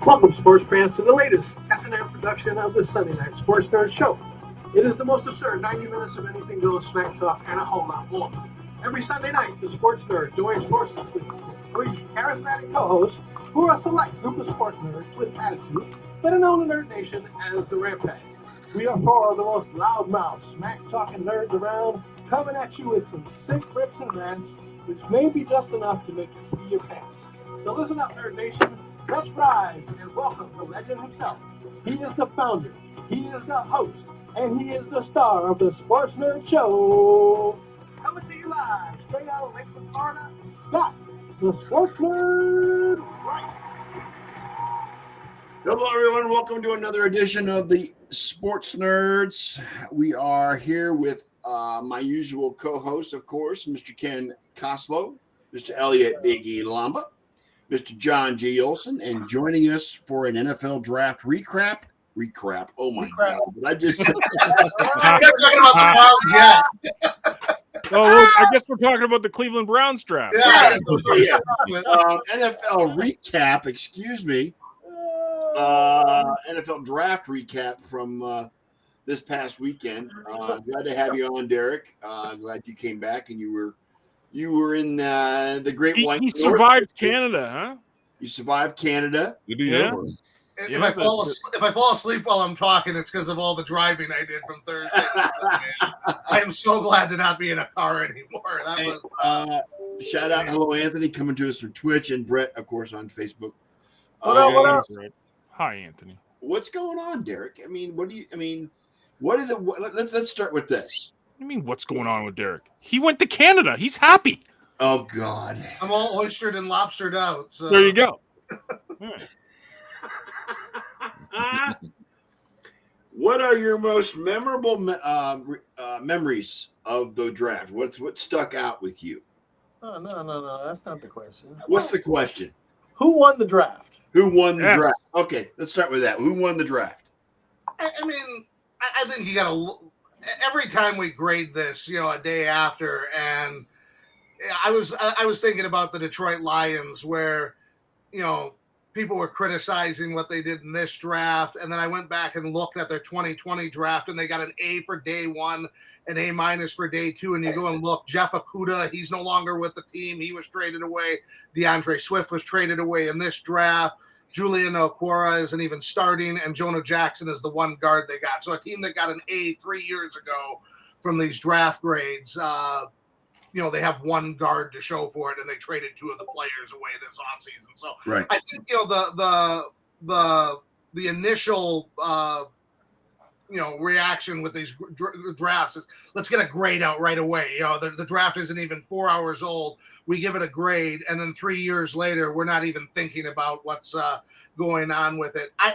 Welcome, sports fans, to the latest S&M production of the Sunday Night Sports Nerd Show. It is the most absurd 90 minutes of anything goes, smack talk, and a whole lot more. Every Sunday night, the Sports Nerd joins forces with three charismatic co-hosts who are a select group of sports nerds with attitude, better known in Nerd Nation as the Rampage. We are four of the most loudmouth, smack-talking nerds around, coming at you with some sick rips and rants, which may be just enough to make you pee your pants. So listen up, Nerd Nation. Let's rise and welcome the legend himself. He is the founder, he is the host, and he is the star of the Sports Nerd Show. Coming to you live, straight out of Lakeland, Florida, Scott, the Sports Nerd Right. Hello, everyone. Welcome to another edition of the Sports Nerds. We are here with my usual co-host, of course, Mr. Ken Koslow, Mr. Elliot Big E Lamba, Mr. John G. Olson, and joining us for an NFL draft recap. Oh my God! But I just talking about the Browns, yeah. Oh, I guess we're talking about the Cleveland Browns draft. yeah. NFL recap. Excuse me. NFL draft recap from this past weekend. Glad to have you on, Derek. Glad you came back and you were in the Great White He North. survived Canada, huh? You survived Canada. Yeah. If I fall asleep while I'm talking, it's because of all the driving I did from Thursday. I am so glad to not be in a car anymore. That was Shout out, hello Anthony, coming to us from Twitch, and Brett, of course, on Facebook. What up? Hi, Anthony. What's going on, Derek? I mean, what is it? Let's start with this. What do you mean, what's going on with Derek? He went to Canada. He's happy. Oh God, I'm all oystered and lobstered out. So. There you go. What are your most memorable memories of the draft? What stuck out with you? Oh, no. That's not the question. What's the question? Who won the draft? Who won the Yes. draft? Okay, let's start with that. Who won the draft? I mean, I think you got to. Every time we grade this, a day after, and I was thinking about the Detroit Lions, where, people were criticizing what they did in this draft, and then I went back and looked at their 2020 draft, and they got an A for day one, an A- for day two, and you go and look, Jeff Okudah, he's no longer with the team. He was traded away. DeAndre Swift was traded away in this draft. Julian Okwara isn't even starting, and Jonah Jackson is the one guard they got. So a team that got an A 3 years ago from these draft grades, they have one guard to show for it, and they traded two of the players away this offseason. So Right. I think the initial reaction with these drafts is let's get a grade out right away. The draft isn't even 4 hours old. We give it a grade, and then 3 years later, we're not even thinking about what's going on with it. I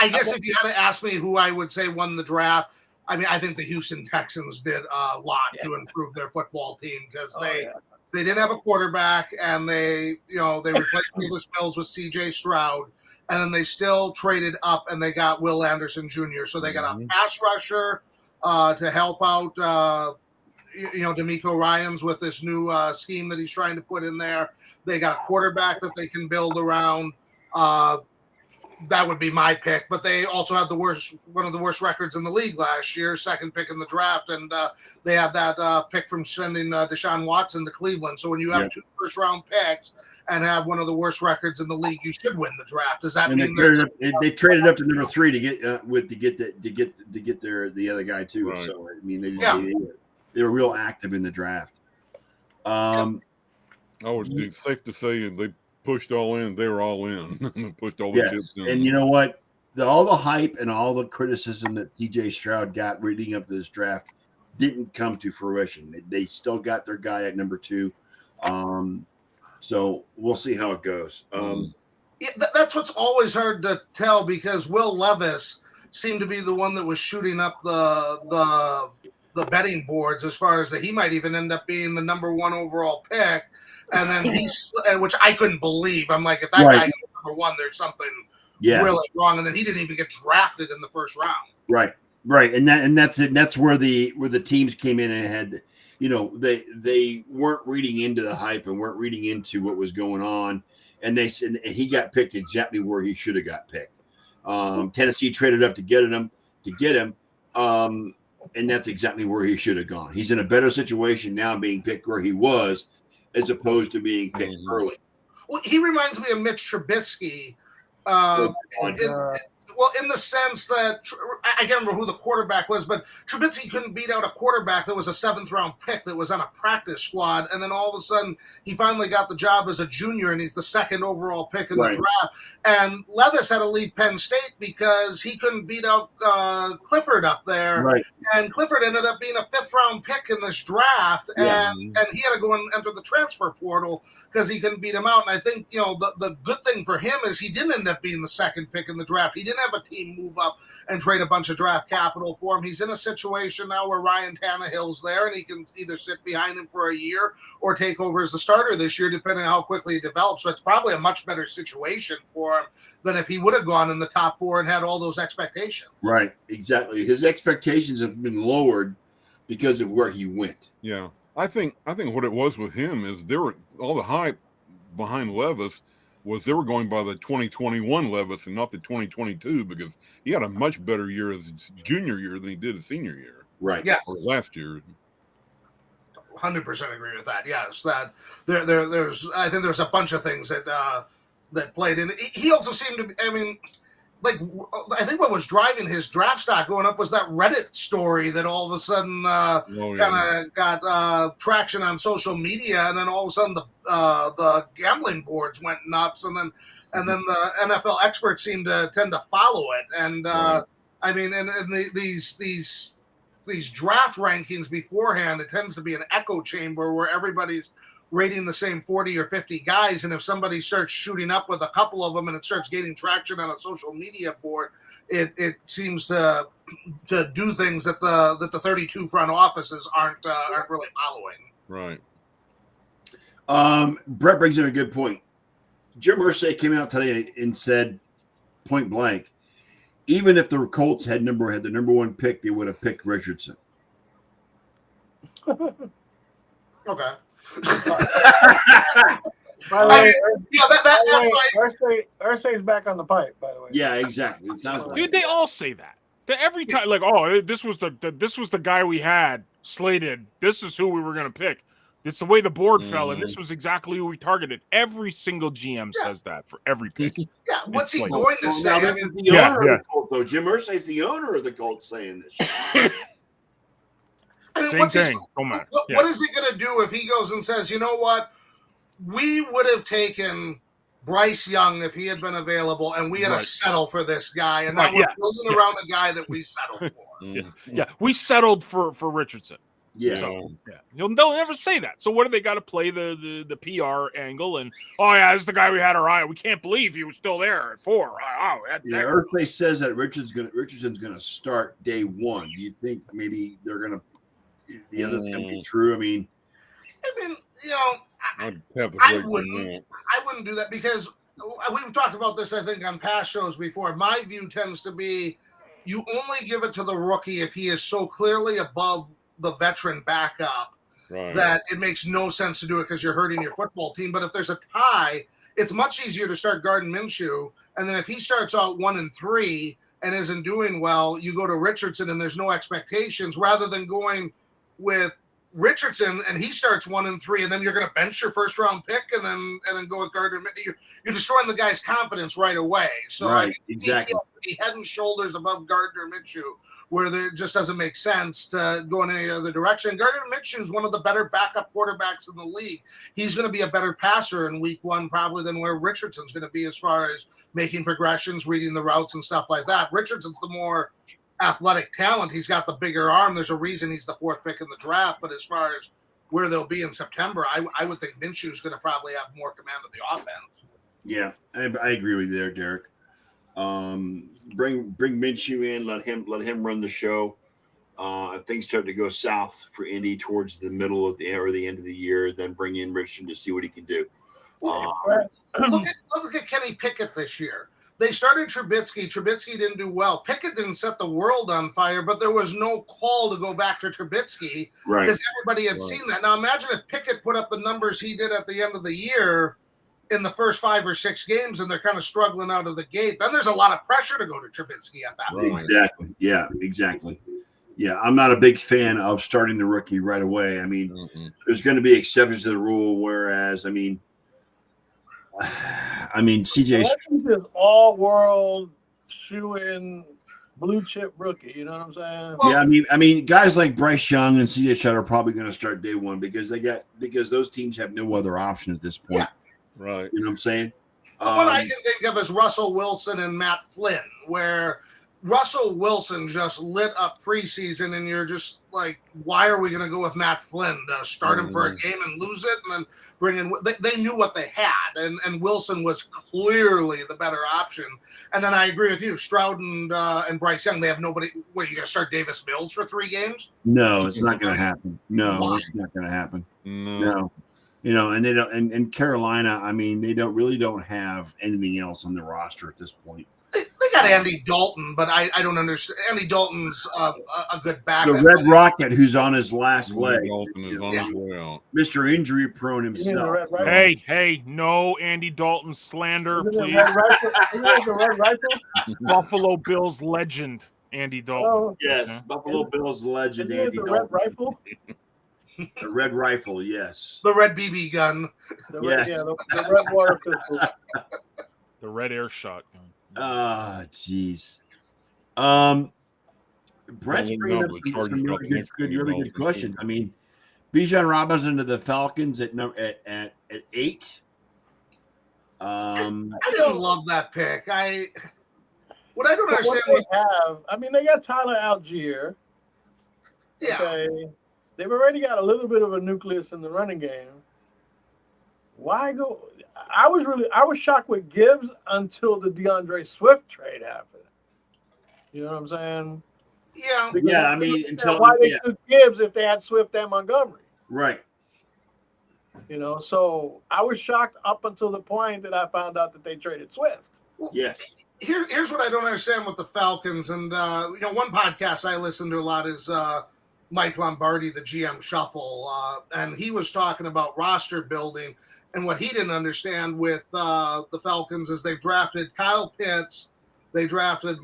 guess if you had to ask me who I would say won the draft, I mean, I think the Houston Texans did a lot to improve their football team because they didn't have a quarterback, and they replaced Davis Mills with C.J. Stroud, and then they still traded up and they got Will Anderson Jr. So they got a pass rusher to help out, DeMeco Ryans with this new scheme that he's trying to put in there. They got a quarterback that they can build around. That would be my pick, but they also had one of the worst records in the league last year, second pick in the draft, and they had that pick from sending Deshaun Watson to Cleveland. So when you have two first-round picks and have one of the worst records in the league, you should win the draft. Does that mean they traded up to number 3 to get the other guy too? Right. So I mean, they were real active in the draft. It's safe to say they pushed all in. They were all in. Pushed all the chips in. And you know what? All the hype and all the criticism that C.J. Stroud got leading up to this draft didn't come to fruition. They still got their guy at number 2. So we'll see how it goes. That's what's always hard to tell because Will Levis seemed to be the one that was shooting up the betting boards as far as that he might even end up being the number 1 overall pick. And then which I couldn't believe. I'm like, if that guy goes number 1, there's something really wrong. And then he didn't even get drafted in the first round. Right. And that's it. And that's where the teams came in and had, they weren't reading into the hype and weren't reading into what was going on. and they said and he got picked exactly where he should have got picked. Tennessee traded up to get him, and that's exactly where he should have gone. He's in a better situation now being picked where he was, as opposed to being picked early. Well, he reminds me of Mitch Trubisky. In the sense that I can't remember who the quarterback was, but Trubisky couldn't beat out a quarterback that was a 7th-round pick that was on a practice squad, and then all of a sudden he finally got the job as a junior, and he's the 2nd overall pick in the draft. And Levis had to leave Penn State because he couldn't beat out Clifford up there, and Clifford ended up being a 5th-round pick in this draft, and he had to go and enter the transfer portal because he couldn't beat him out. And I think the good thing for him is he didn't end up being the 2nd pick in the draft. He didn't have a team move up and trade a bunch of draft capital for him. He's in a situation now where Ryan Tannehill's there, and he can either sit behind him for a year or take over as the starter this year, depending on how quickly he develops. But it's probably a much better situation for him than if he would have gone in the top 4 and had all those expectations. Right, exactly. His expectations have been lowered because of where he went. Yeah, I think what it was with him is there were all the hype behind Levis was they were going by the 2021 Levis and not the 2022 because he had a much better year as his junior year than he did his senior year. Right. Yeah. Or last year. 100% agree with that. Yes, that there's I think there's a bunch of things that played in. He also seemed to be, I think what was driving his draft stock going up was that Reddit story that all of a sudden kind of got traction on social media, and then all of a sudden the gambling boards went nuts, and then the NFL experts seem to tend to follow it. And I mean, and these draft rankings beforehand, it tends to be an echo chamber where everybody's rating the same 40 or 50 guys, and if somebody starts shooting up with a couple of them and it starts gaining traction on a social media board, it seems to do things that the 32 front offices aren't really following. Right. Brett brings in a good point. Jim Irsay came out today and said point blank, even if the Colts had the number 1 pick, they would have picked Richardson. Okay. Irsay's back on the pipe, by the way. Yeah, exactly. It sounds like Dude, they all say that. Every time, like, oh, this was the guy we had slated. This is who we were going to pick. It's the way the board fell, and this was exactly who we targeted. Every single GM says that for every pick. Yeah, what's he like, going to say? Now, the owner of the Colts, though. Jim Irsay's the owner of the Colts saying this. I mean, Same thing. What is he going to do if he goes and says, you know what? We would have taken Bryce Young if he had been available, and we had to settle for this guy. And now we're building around a guy that we settled for. Yeah, we settled for Richardson. Yeah. So, they'll never say that. So what do they got to play the PR angle? And, oh, yeah, this is the guy we had our eye. We can't believe he was still there at 4. Oh, Irsay says that Richardson's going to start day 1. Do you think maybe they're going to the other thing can be true? I mean, I wouldn't do that because we've talked about this, I think, on past shows before. My view tends to be you only give it to the rookie if he is so clearly above the veteran backup that it makes no sense to do it because you're hurting your football team. But if there's a tie, it's much easier to start Gardner Minshew. And then if he starts out 1-3 and isn't doing well, you go to Richardson and there's no expectations rather than going with Richardson and he starts 1-3 and then you're going to bench your 1st round pick and then go with Gardner. You're destroying the guy's confidence right away. So exactly. He head and shoulders above Gardner Minshew, where there just doesn't make sense to go in any other direction. Gardner Minshew is one of the better backup quarterbacks in the league. He's going to be a better passer in week 1 probably than where Richardson's going to be as far as making progressions, reading the routes and stuff like that. Richardson's the more athletic talent. He's got the bigger arm. There's a reason he's the 4th pick in the draft. But as far as where they'll be in September, I would think Minshew is going to probably have more command of the offense. Yeah, I agree with you there, Derek. Bring Minshew in, let him run the show. If things start to go south for Indy towards the middle of the end of the year, then bring in Richardson to see what he can do. Look at Kenny Pickett this year. They started Trubisky. Trubisky didn't do well. Pickett didn't set the world on fire, but there was no call to go back to Trubisky because everybody had seen that. Now imagine if Pickett put up the numbers he did at the end of the year. in the first 5 or 6 games and they're kind of struggling out of the gate, then there's a lot of pressure to go to Trubisky at that point. Exactly. Yeah, exactly. Yeah, I'm not a big fan of starting the rookie right away. I mean, there's going to be exceptions to the rule, whereas, I mean, CJ. Unless he's this all-world shoe-in blue chip rookie, you know what I'm saying? Yeah, I mean, guys like Bryce Young and CJ Stroud are probably going to start day one because those teams have no other option at this point. Yeah. Right. You know what I'm saying? What I can think of is Russell Wilson and Matt Flynn, where Russell Wilson just lit up preseason, and you're just like, why are we going to go with Matt Flynn to start him for a game and lose it, and then bring in? They knew what they had, and Wilson was clearly the better option. And then I agree with you, Stroud and Bryce Young. They have nobody. What, you going to start Davis Mills for 3 games? No, it's not going to happen. No, it's not going to happen. No. You know, and they don't. And Carolina, I mean, they don't have anything else on the roster at this point. They got Andy Dalton, but I don't understand. Andy Dalton's a good backup. The Red Rocket, who's on his last leg. Dalton is on his way out. Mr. Injury prone himself. Hey, no Andy Dalton slander, please. Red Rifle? Buffalo Bills legend, Andy Dalton. Oh, Yes, Buffalo Bills legend isn't it Andy the Dalton. Red Rifle? The Red Rifle, yes. The red BB gun. The Yeah. Red Water Pistol. The red air shotgun. Ah, jeez. Brett's bringing up some really good questions. I mean, Bijan Robinson to the Falcons at 8. I didn't love that pick. What I don't What understand they was, have, I mean, they got Tyler Algier. yeah, Okay. They've already got a little bit of a nucleus in the running game. Why go? I was shocked with Gibbs until the DeAndre Swift trade happened. You know what I'm saying? yeah. Because Yeah, I mean, until why they took Gibbs if they had Swift and Montgomery. right. You know, so I was shocked up until the point that I found out that they traded Swift. Yes. Here's what I don't understand with the Falcons, and one podcast I listen to a lot is Mike Lombardi, the GM Shuffle, and he was talking about roster building, and what he didn't understand with the Falcons is they've drafted Kyle Pitts, they drafted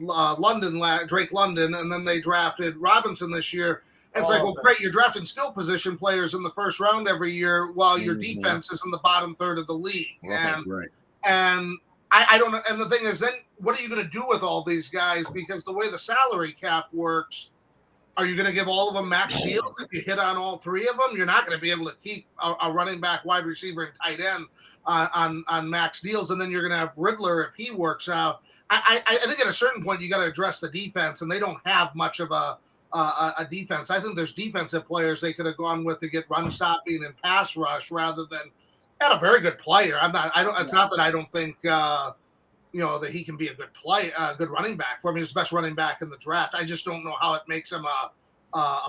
Drake London, and then they drafted Robinson this year. And it's great, you're drafting skill position players in the first round every year while your defense is in the bottom third of the league. Right. And I don't know. And the thing is, then what are you going to do with all these guys? Because the way the salary cap works, are you going to give all of them max deals if you hit on all 3 of them? You're not going to be able to keep a running back, wide receiver, and tight end on max deals. And then you're going to have Riddler if he works out. I think at a certain point you got to address the defense, and they don't have much of a defense. I think there's defensive players they could have gone with to get run stopping and pass rush rather than had a very good player. It's not that I don't think that he can be a good good running back. For me, he's the best running back in the draft. I just don't know how it makes him a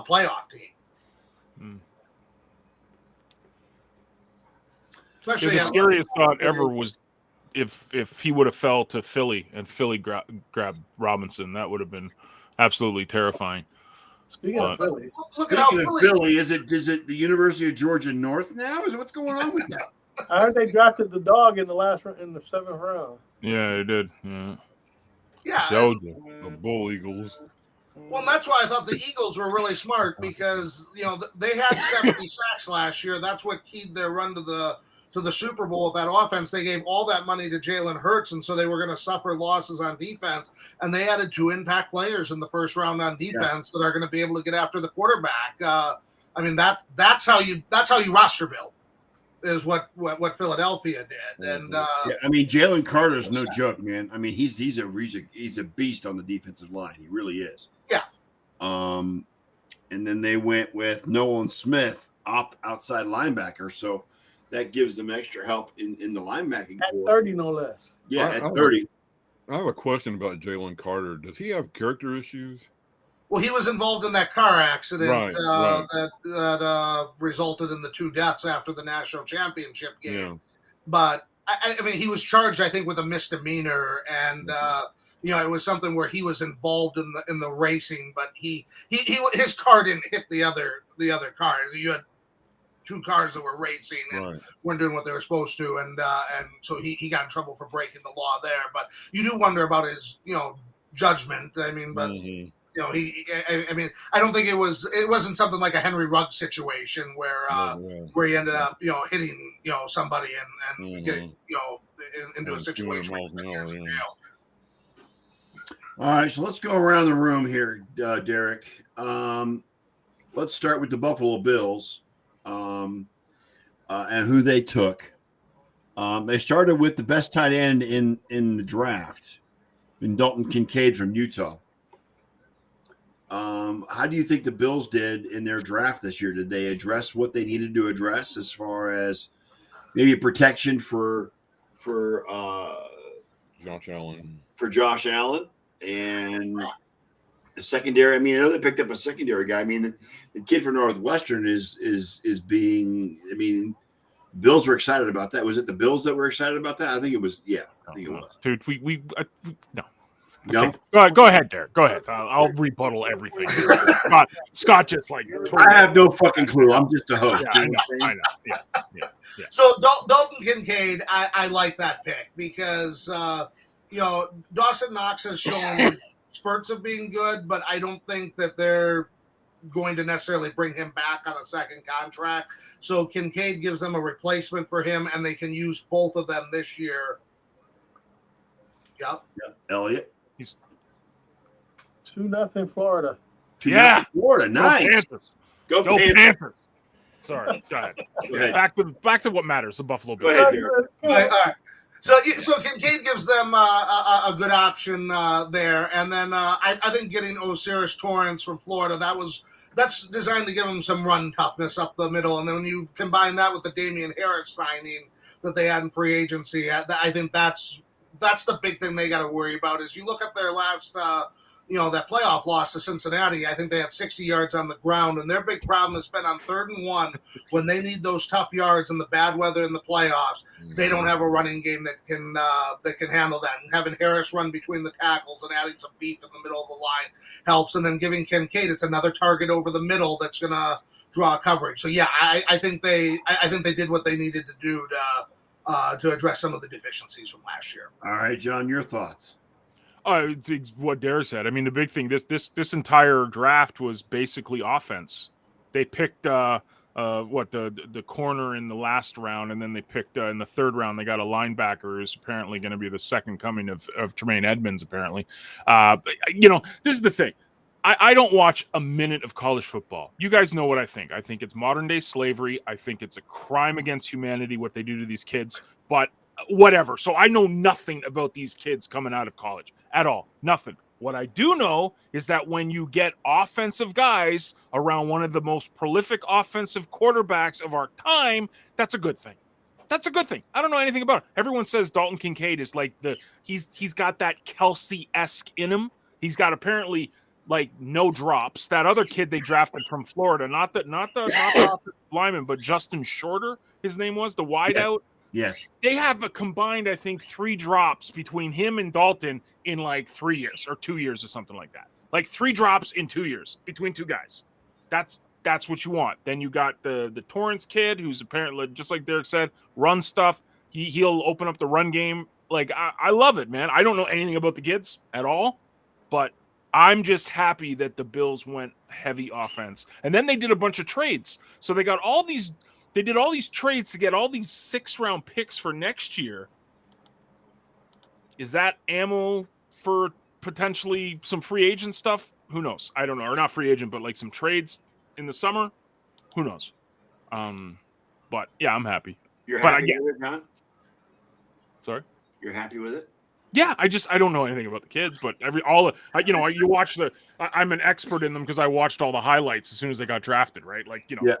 playoff team. Especially The scariest thought ever was if he would have fell to Philly and Philly grabbed Robinson. That would have been absolutely terrifying. Speaking of Philly, look at how Philly, is it the University of Georgia North now? What's going on with that? I heard they drafted the dog in the 7th round. Yeah, it did. Yeah. Yeah. The Bull Eagles. Well, and that's why I thought the Eagles were really smart because they had 70 sacks last year. That's what keyed their run to the Super Bowl with that offense. They gave all that money to Jalen Hurts, and so they were going to suffer losses on defense. And they added 2 impact players in the first round on defense that are going to be able to get after the quarterback. That's how you roster build. Is what Philadelphia did, and Jalen Carter's no joke, man. I mean, he's a beast on the defensive line. He really is. Yeah. And then they went with Nolan Smith outside linebacker, so that gives them extra help in the linebacking At core. 30, no less. Yeah, at 30. I have a question about Jalen Carter. Does he have character issues? Well, he was involved in that car accident Right. that resulted in the 2 deaths after the national championship game. Yeah. But I mean, he was charged, I think, with a misdemeanor, and it was something where he was involved in the racing, but his car didn't hit the other car. two cars that were racing and Right. weren't doing what they were supposed to, and so he got in trouble for breaking the law there. But you do wonder about his judgment. I mean, but. Mhm. I mean, I don't think it wasn't something like a Henry Ruggs situation where Yeah. he ended up, hitting, somebody and Mhm. getting, into a And 200 situation where he miles an spent hour, years in yeah. jail. All right, so let's go around the room here, Derek. Let's start with the Buffalo Bills and who they took. They started with the best tight end in the draft, in Dalton Kincaid from Utah. How do you think the Bills did in their draft this year? Did they address what they needed to address as far as maybe protection for Josh Allen. Josh Allen and the secondary? I mean, I know they picked up a secondary guy. I mean, the kid from Northwestern is being. I mean, Bills were excited about that. Was it the Bills that were excited about that? I think it was. Yeah, I think it was. Dude, no. No, Go ahead, Derek. Go ahead. I'll rebuttal everything. Scott just like. Totally, I have no fucking clue. I'm just a host. Yeah, You know what I'm saying? I know. Yeah. So Dalton Kincaid, I like that pick because Dawson Knox has shown spurts of being good, but I don't think that they're going to necessarily bring him back on a second contract. So Kincaid gives them a replacement for him, and they can use both of them this year. Yep. Elliot. 2-0 Florida. Yeah. Florida. Nice. Panthers. Go Go Panthers. Panthers. Sorry. Go ahead. Go ahead. Back to what matters. The Buffalo Go Bills. ahead, Derek. All right. So Kincaid gives them a good option there, and then I think getting Osiris Torrance from Florida, that's designed to give them some run toughness up the middle, and then when you combine that with the Damian Harris signing that they had in free agency, I think that's the big thing they got to worry about. Is you look at their last that playoff loss to Cincinnati, I think they had 60 yards on the ground, and their big problem has been on 3rd and 1 when they need those tough yards in the bad weather in the playoffs. They don't have a running game that can handle that. And having Harris run between the tackles and adding some beef in the middle of the line helps. And then giving Kincaid, it's another target over the middle that's going to draw coverage. So yeah, I think they did what they needed to do to address some of the deficiencies from last year. All right, John, your thoughts. It's what Derek said. I mean, the big thing this entire draft was basically offense. They picked the corner in the last round, and then they picked in the 3rd round. They got a linebacker who's apparently going to be the second coming of Tremaine Edmonds. Apparently, this is the thing. I don't watch a minute of college football. You guys know what I think. I think it's modern day slavery. I think it's a crime against humanity what they do to these kids. But whatever. So I know nothing about these kids coming out of college at all. Nothing. What I do know is that when you get offensive guys around one of the most prolific offensive quarterbacks of our time, that's a good thing. That's a good thing. I don't know anything about it. Everyone says Dalton Kincaid is like he's got that Kelsey-esque in him. He's got apparently like no drops. That other kid they drafted from Florida, not the lineman, but Justin Shorter, his name was, the wideout. Yes. They have a combined, I think, 3 drops between him and Dalton in like 3 years or 2 years or something like that. Like 3 drops in 2 years between 2 guys. That's what you want. Then you got the Torrance kid, who's apparently, just like Derek said, run stuff. He'll open up the run game. Like I love it, man. I don't know anything about the kids at all, but I'm just happy that the Bills went heavy offense. And then they did a bunch of trades. So they got all these. They did all these trades to get all these 6th-round picks for next year. Is that ammo for potentially some free agent stuff? Who knows? I don't know. Or not free agent, but like some trades in the summer? Who knows? But yeah, I'm happy. You're But happy again- with it, John? Sorry? You're happy with it? Yeah, I don't know anything about the kids, but you watch I'm an expert in them because I watched all the highlights as soon as they got drafted, right? Like, Yeah.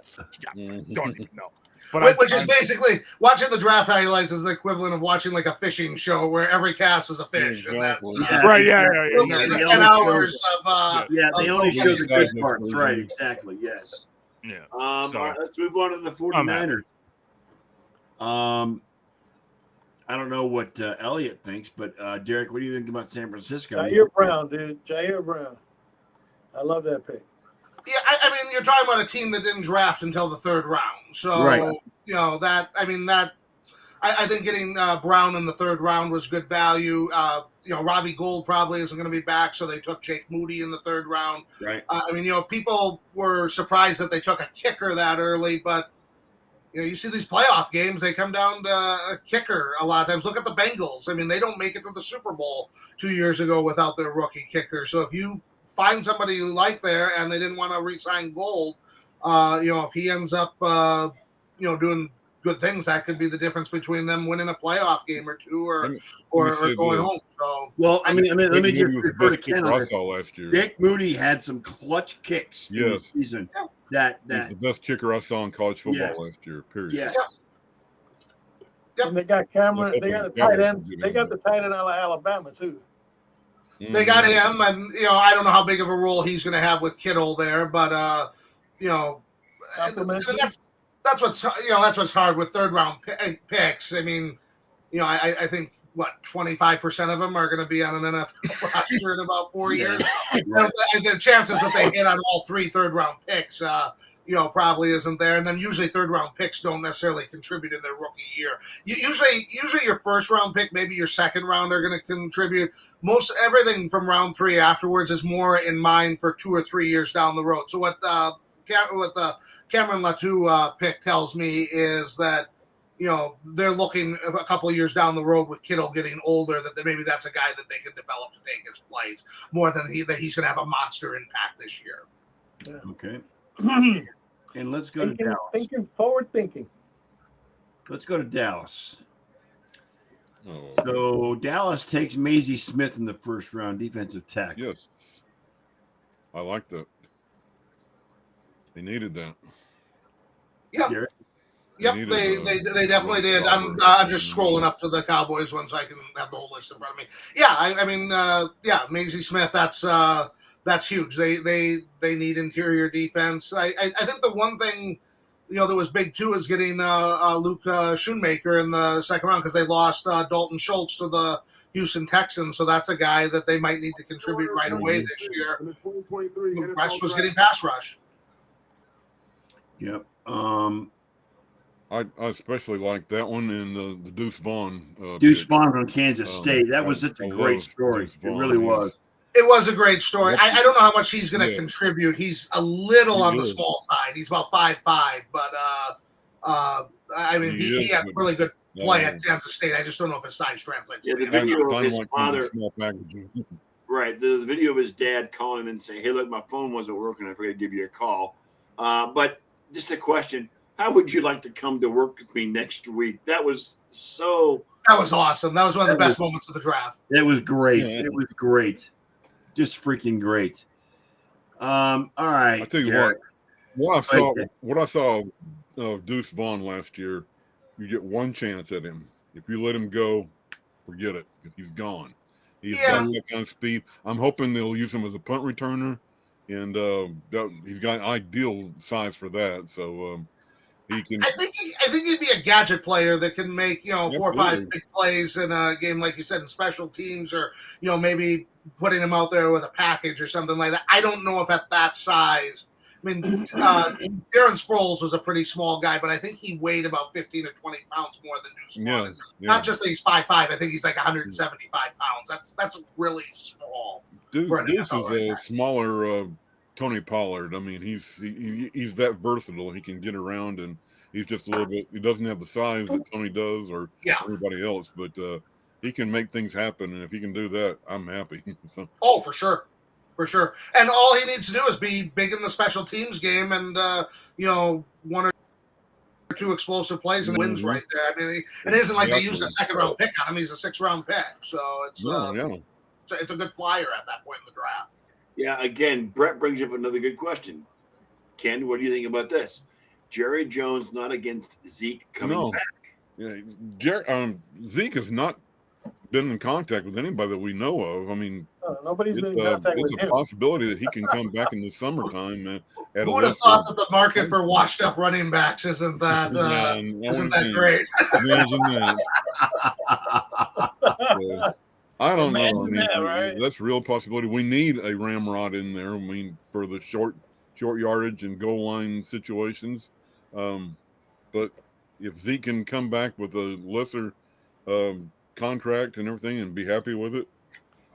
don't even know. But Which is basically watching the draft highlights is the equivalent of watching like a fishing show where every cast is a fish, and that's Exactly. right, yeah. we'll see the 10 hours of Yeah, they of only focus. show the good parts. Right, exactly. Yes. Yeah. All So- right, let's move on to the 49ers. I don't know what Elliot thinks, but Derek, what do you think about San Francisco? Jair Brown, dude. Jair Brown. I love that pick. Yeah, I mean, you're talking about a team that didn't draft until the third round. So, Right. I think getting Brown in the third round was good value. Robbie Gould probably isn't going to be back, so they took Jake Moody in the third round. Right. People were surprised that they took a kicker that early, but you see these playoff games, they come down to a kicker a lot of times. Look at the Bengals. I mean, they don't make it to the Super Bowl 2 years ago without their rookie kicker. So if you find somebody you like there and they didn't want to re-sign Gold, if he ends up, doing good things, that could be the difference between them winning a playoff game or two or going home. So, well, let me just was the refer to best kicker Ken I on this. saw last year. Jake Moody had some clutch kicks in the Yes. season. Yeah. He's the best kicker I saw in college football Yes. last year. Period. Yes. Yep. And they got Cameron. They got the tight end. Cameron. They got the tight end out of Alabama too. They got him, and I don't know how big of a role he's going to have with Kittle there, but that's what's hard with third round picks. I mean, I think 25% of them are going to be on an NFL roster in about 4 years. Right. And the chances that they hit on all 3 third round picks, probably isn't there. And then usually third round picks don't necessarily contribute in their rookie year. Usually your first round pick, maybe your second round are going to contribute. Most everything from round 3 afterwards is more in mind for 2 or 3 years down the road. So what the Cameron Latu pick tells me is that they're looking a couple of years down the road with Kittle getting older, that maybe that's a guy that they can develop to take his place more than that he's going to have a monster impact this year. Yeah. Okay. And let's go to Dallas. Forward thinking. Let's go to Dallas. Oh, So Dallas takes Maisie Smith in the first round, defensive tackle. yes. I like that. They needed that. Yeah. Garrett? Yep, needed they definitely did. I'm just scrolling up to the Cowboys one so I can have the whole list in front of me. Yeah, Maisie Smith. That's huge. They need interior defense. I think the one thing that was big too is getting Luke Schoonmaker in the second round, because they lost Dalton Schultz to the Houston Texans. So that's a guy that they might need to contribute right away this year. In the 2023 The NFL rest was draft. getting pass rush. Yep. I especially like that one and the Deuce Vaughn. Deuce pick. Vaughn from Kansas State. That was such a I great love story. Deuce It Vaughn. really was. It was a great story. I don't know how much he's going to Yeah. contribute. He's a little He on the is. small side. He's about 5'5", but He he is, had but- really good play at Kansas State. I just don't know if his size translates. Yeah, to the him. video of Dynamite his comes in father, small packages. right? The video of his dad calling him and saying, "Hey, look, my phone wasn't working. I forgot to give you a call." But just a question: how would you like to come to work with me next week? That was so. That was awesome. That was one of the That best moments of the draft. It was great. Yeah. It was great. Just freaking great. All right. I tell you Garrett. what Okay. I saw of Deuce Vaughn last year, you get one chance at him. If you let him go, forget it. He's gone. He's got that kind of speed. I'm hoping they'll use him as a punt returner, and he's got an ideal size for that. So he can. I think he'd be a gadget player that can make 4 or 5 Absolutely. big plays in a game, like you said, in special teams, or maybe putting him out there with a package or something like that. I don't know if at that size. I mean, Darren Sproles was a pretty small guy, but I think he weighed about 15 or 20 pounds more than Deuce Vaughn. Yes, Not just that he's 5'5". I think he's like 175 pounds. That's really small. Deuce for an is NFL running a back. smaller Tony Pollard. I mean, he's that versatile. He can get around, and he's just a little bit. He doesn't have the size that Tony does or Yeah. anybody else, but he can make things happen. And if he can do that, I'm happy. So Oh, for sure. For sure. And all he needs to do is be big in the special teams game and, 1 or 2 explosive plays and wins Mhm. right there. I mean, it isn't like they used a Exactly. second-round pick on him. He's a 6th-round pick. So it's yeah. it's a good flyer at that point in the draft. Yeah, again, Brett brings up another good question. Ken, what do you think about this? Jerry Jones not against Zeke coming No. back. Yeah, Zeke has not been in contact with anybody that we know of. I mean, Nobody's been in it's contact it's with a him. possibility that he can come back in the summertime. At Who would have thought that the market for washed-up running backs isn't that great? Imagine that. I don't know. I Imagine mean, that, right? that's a real possibility. We need a ramrod in there. I mean, for the short short yardage and goal line situations. But if Zeke can come back with a lesser contract and everything and be happy with it,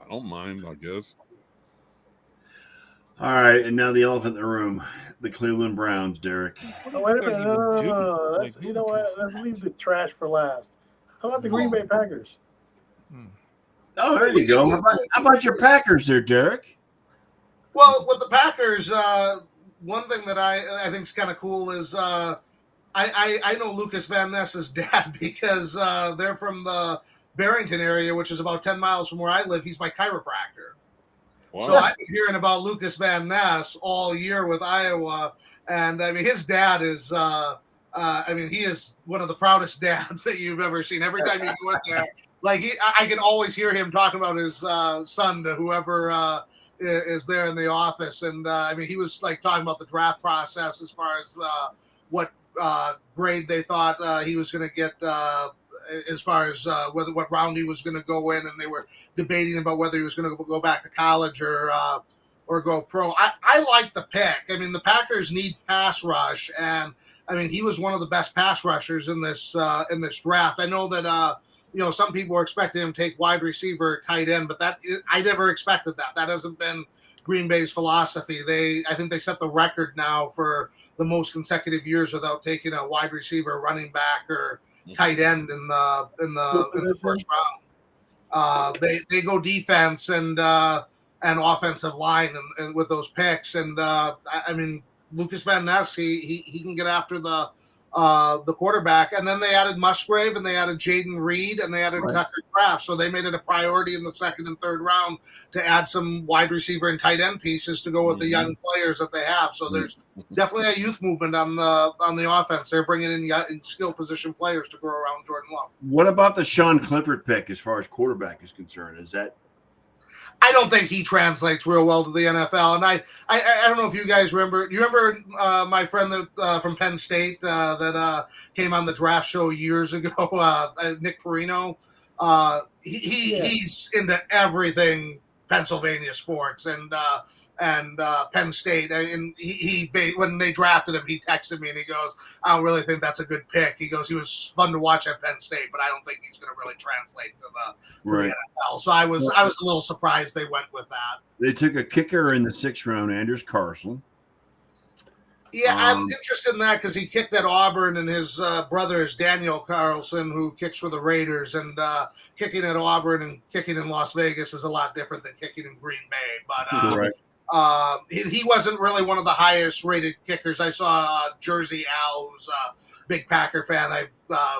I don't mind, I guess. All right, and now the elephant in the room, the Cleveland Browns, Derek. Oh, wait a minute. Doesn't No. even do. Let's, Like, you know what? Let's leave the trash for last. How about the Green Bay Packers? Oh, there you go. How about your Packers there, Derek? Well, with the Packers, one thing that I think is kind of cool is I know Lucas Van Ness's dad because they're from the Barrington area, which is about 10 miles from where I live. He's my chiropractor. Wow. So I've been hearing about Lucas Van Ness all year with Iowa. And I mean, his dad is, he is one of the proudest dads that you've ever seen. Every time you go in there, like I can always hear him talking about his son to whoever is there in the office. And he was like talking about the draft process as far as what grade they thought he was going to get as far as what round he was going to go in, and they were debating about whether he was going to go back to college or go pro. I like the pick. I mean, the Packers need pass rush, and I mean he was one of the best pass rushers in this draft. I know that some people were expecting him to take wide receiver, tight end, but I never expected that. That hasn't been Green Bay's philosophy. I think they set the record now for the most consecutive years without taking a wide receiver, running back, or tight end in the first round. They go defense and offensive line and with those picks. And Lucas Van Ness, he can get after the quarterback. And then they added Musgrave and they added Jaden Reed and they added Tucker Kraft. So they made it a priority in the second and third round to add some wide receiver and tight end pieces to go with the young players that they have. So there's definitely a youth movement on the offense. They're bringing in skill position players to grow around Jordan Love. What about the Sean Clifford pick as far as quarterback is concerned? Is that? I don't think he translates real well to the NFL. And I don't know if you guys remember. Do you remember my friend that from Penn State that came on the draft show years ago, Nick Perino? He's into everything Pennsylvania sports and Penn State. And he when they drafted him, he texted me and he goes, "I don't really think that's a good pick." He goes, "He was fun to watch at Penn State, but I don't think he's going to really translate to the NFL." So I was a little surprised they went with that. They took a kicker in the 6th round, Anders Carlson. Yeah, I'm interested in that because he kicked at Auburn, and his brother is Daniel Carlson, who kicks for the Raiders. And kicking at Auburn and kicking in Las Vegas is a lot different than kicking in Green Bay. But he wasn't really one of the highest rated kickers. I saw Jersey Al, who's a big Packer fan I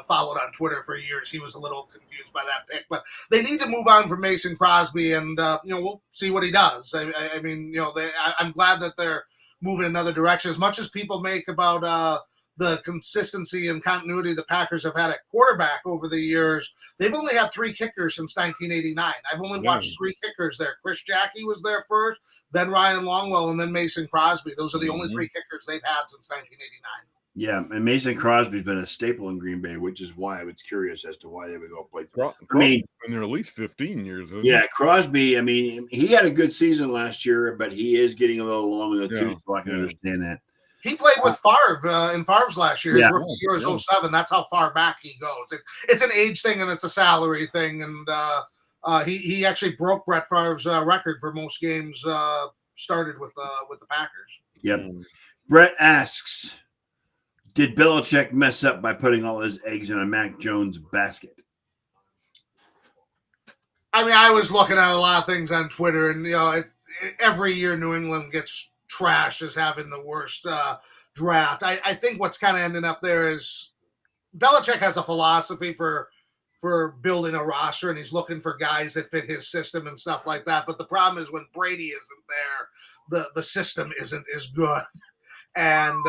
followed on Twitter for years. He was a little confused by that pick. But they need to move on from Mason Crosby, and we'll see what he does. I'm glad that they're moving in another direction. As much as people make about the consistency and continuity the Packers have had at quarterback over the years, they've only had 3 kickers since 1989. I've only watched 3 kickers there. Chris Jackie was there first, then Ryan Longwell, and then Mason Crosby. Those are the only 3 kickers they've had since 1989. Yeah, and Mason Crosby's been a staple in Green Bay, which is why I was curious as to why they would go play. Crosby's been there at least 15 years. Yeah, Crosby, he had a good season last year, but he is getting a little long in the tooth, so I can understand that. He played with Favre in Favre's last year. His rookie year was 07. That's how far back he goes. It's an age thing and it's a salary thing. And he actually broke Brett Favre's record for most games started with the Packers. Yep. Brett asks, did Belichick mess up by putting all his eggs in a Mac Jones basket? I was looking at a lot of things on Twitter, and every year New England gets trashed as having the worst draft. I think what's kind of ending up there is Belichick has a philosophy for building a roster, and he's looking for guys that fit his system and stuff like that. But the problem is when Brady isn't there, the system isn't as good. And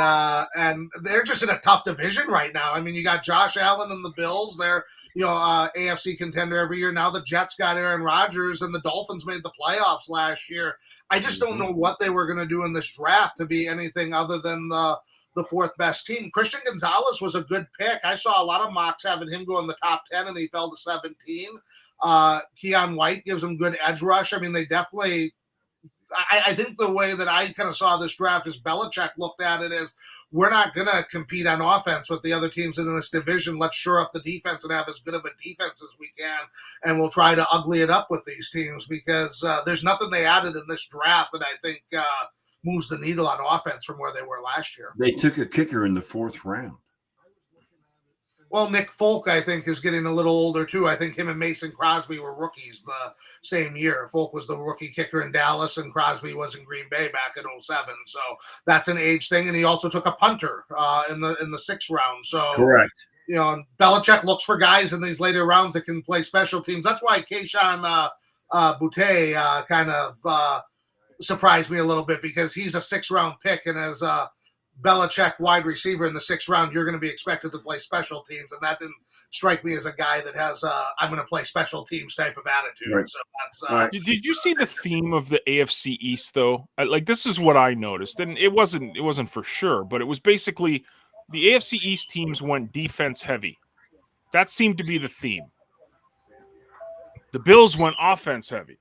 they're just in a tough division right now. You got Josh Allen and the Bills. They're AFC contender every year. Now the Jets got Aaron Rodgers, and the Dolphins made the playoffs last year. I just don't know what they were going to do in this draft to be anything other than the 4th best team. Christian Gonzalez was a good pick. I saw a lot of mocks having him go in the top 10, and he fell to 17. Keon White gives him good edge rush. They definitely I think the way that I kind of saw this draft is Belichick looked at it as, we're not going to compete on offense with the other teams in this division. Let's shore up the defense and have as good of a defense as we can, and we'll try to ugly it up with these teams because there's nothing they added in this draft that I think moves the needle on offense from where they were last year. They took a kicker in the 4th round. Well, Nick Folk, I think, is getting a little older, too. I think him and Mason Crosby were rookies the same year. Folk was the rookie kicker in Dallas, and Crosby was in Green Bay back in 2007. So that's an age thing. And he also took a punter in the 6th round. So, Correct. You know, Belichick looks for guys in these later rounds that can play special teams. That's why Keyshawn Boutte kind of surprised me a little bit, because he's a 6th-round pick, and as Belichick wide receiver in the 6th round, you're going to be expected to play special teams, and that didn't strike me as a guy that has I'm going to play special teams type of attitude. Right. So that's Did you see the theme of the AFC East though? Like, this is what I noticed, and it wasn't for sure, but it was basically the AFC East teams went defense heavy. That seemed to be the theme. The Bills went offense heavy.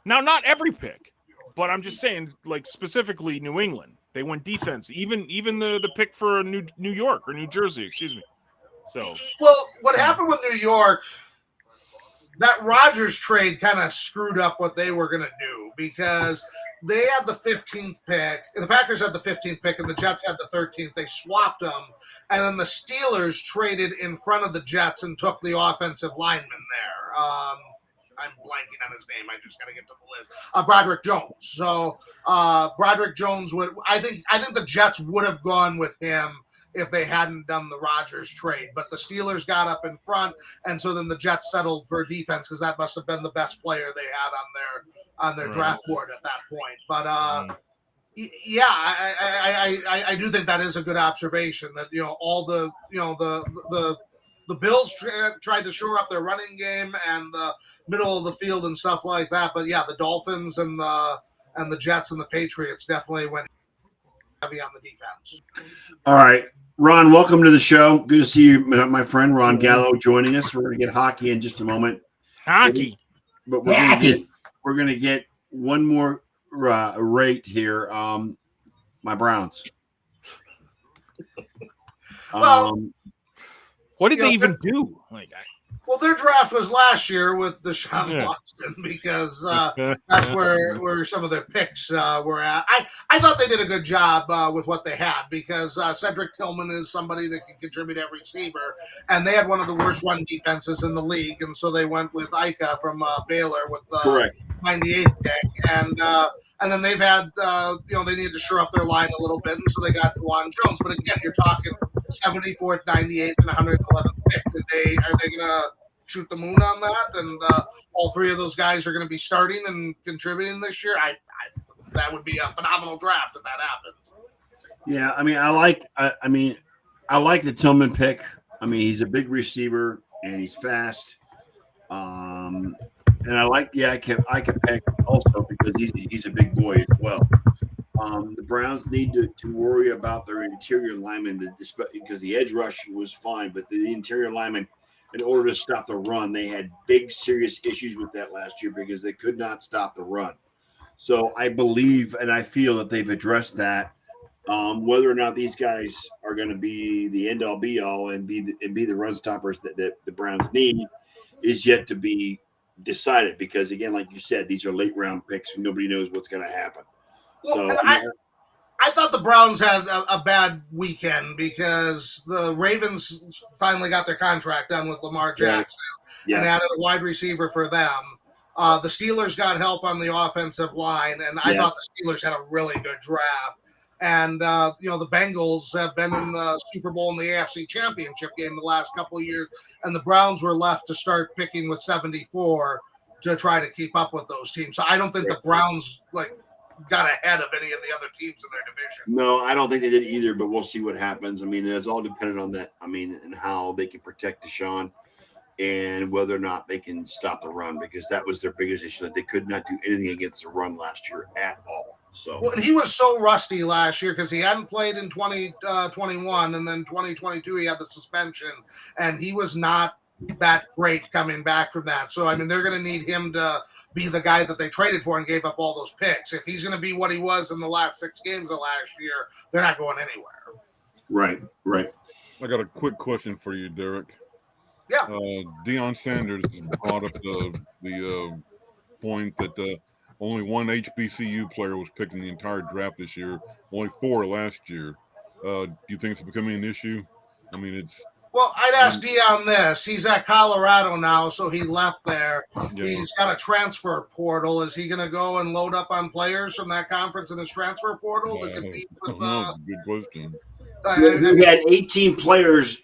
Now, not every pick, but I'm just saying, like, specifically New England. They went defense, even the pick for New York or New Jersey, excuse me. So, well, what happened with New York, that Rodgers trade kind of screwed up what they were going to do, because they had the 15th pick. The Packers had the 15th pick, and the Jets had the 13th. They swapped them, and then the Steelers traded in front of the Jets and took the offensive lineman there. I'm blanking on his name. I just got to get to the list. Broderick Jones. So Broderick Jones would. I think the Jets would have gone with him if they hadn't done the Rodgers trade. But the Steelers got up in front, and so then the Jets settled for defense, because that must have been the best player they had on their draft board at that point. But yeah, I do think that is a good observation. That all the Bills tried to shore up their running game and the middle of the field and stuff like that. But yeah, the Dolphins and the Jets and the Patriots definitely went heavy on the defense. All right, Ron, welcome to the show. Good to see you, my friend Ron Gallo, joining us. We're going to get hockey in just a moment. hockey. But we're going to get one more rate here. My Browns. What did they even do? Well, their draft was last year with Deshaun Watson, because that's where some of their picks were at. I thought they did a good job with what they had, because Cedric Tillman is somebody that can contribute at receiver, and they had one of the worst run defenses in the league, and so they went with Ika from Baylor with the 98th pick, and then they've had they needed to shore up their line a little bit, and so they got Juwan Jones. But again, you're talking 74th, 98th, and 111th pick. Are they gonna shoot the moon on that? And all three of those guys are going to be starting and contributing this year. That would be a phenomenal draft if that happens. Yeah, I mean, I like the Tillman pick. I mean, he's a big receiver and he's fast. And I like the Ika pick also, because he's a big boy as well. The Browns need to worry about their interior linemen, because the edge rush was fine, but the interior linemen, in order to stop the run, they had big, serious issues with that last year, because they could not stop the run. So I believe and I feel that they've addressed that. Whether or not these guys are going to be the end-all, be-all and be the run stoppers that the Browns need is yet to be decided, because, again, like you said, these are late-round picks. Nobody knows what's going to happen. Well, So I thought the Browns had a bad weekend, because the Ravens finally got their contract done with Lamar Jackson and added a wide receiver for them. The Steelers got help on the offensive line, and I thought the Steelers had a really good draft. And, the Bengals have been in the Super Bowl and the AFC Championship game the last couple of years, and the Browns were left to start picking with 74 to try to keep up with those teams. So I don't think the Browns, got ahead of any of the other teams in their division. No, I don't think they did either, but we'll see what happens. I mean, it's all dependent on that. I mean, and how they can protect Deshaun and whether or not they can stop the run, because that was their biggest issue, that they could not do anything against the run last year at all. So, well, and he was so rusty last year, because he hadn't played in 2021, and then 2022 he had the suspension, and he was not that great coming back from that. So, I mean, they're going to need him to be the guy that they traded for and gave up all those picks. If he's going to be what he was in the last 6 games of last year, they're not going anywhere. Right. I got a quick question for you, Derek. Yeah. Deion Sanders brought up the point that only one HBCU player was picked in the entire draft this year, only 4 last year. Do you think it's becoming an issue? I mean, it's. Well, I'd ask Deion this. He's at Colorado now, so he left there. Yeah. He's got a transfer portal. Is he going to go and load up on players from that conference in his transfer portal to compete with? That's a good question. We had 18 players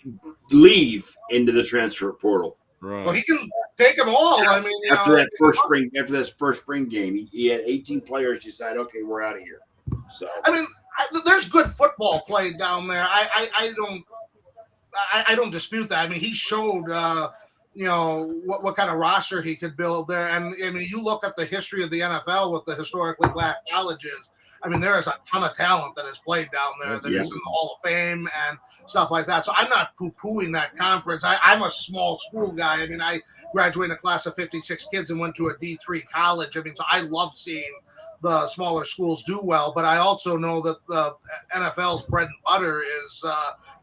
leave into the transfer portal. Right. Well, he can take them all. I mean, After that first spring game, he had 18 players decide, okay, we're out of here. So I mean, there's good football played down there. I don't dispute that. I mean, he showed, what kind of roster he could build there. And I mean, you look at the history of the NFL with the historically black colleges. I mean, there is a ton of talent that is played down there that is in the Hall of Fame and stuff like that. So I'm not poo-pooing that conference. I'm a small school guy. I mean, I graduated a class of 56 kids and went to a D3 college. I mean, so I love seeing the smaller schools do well, but I also know that the NFL's bread and butter is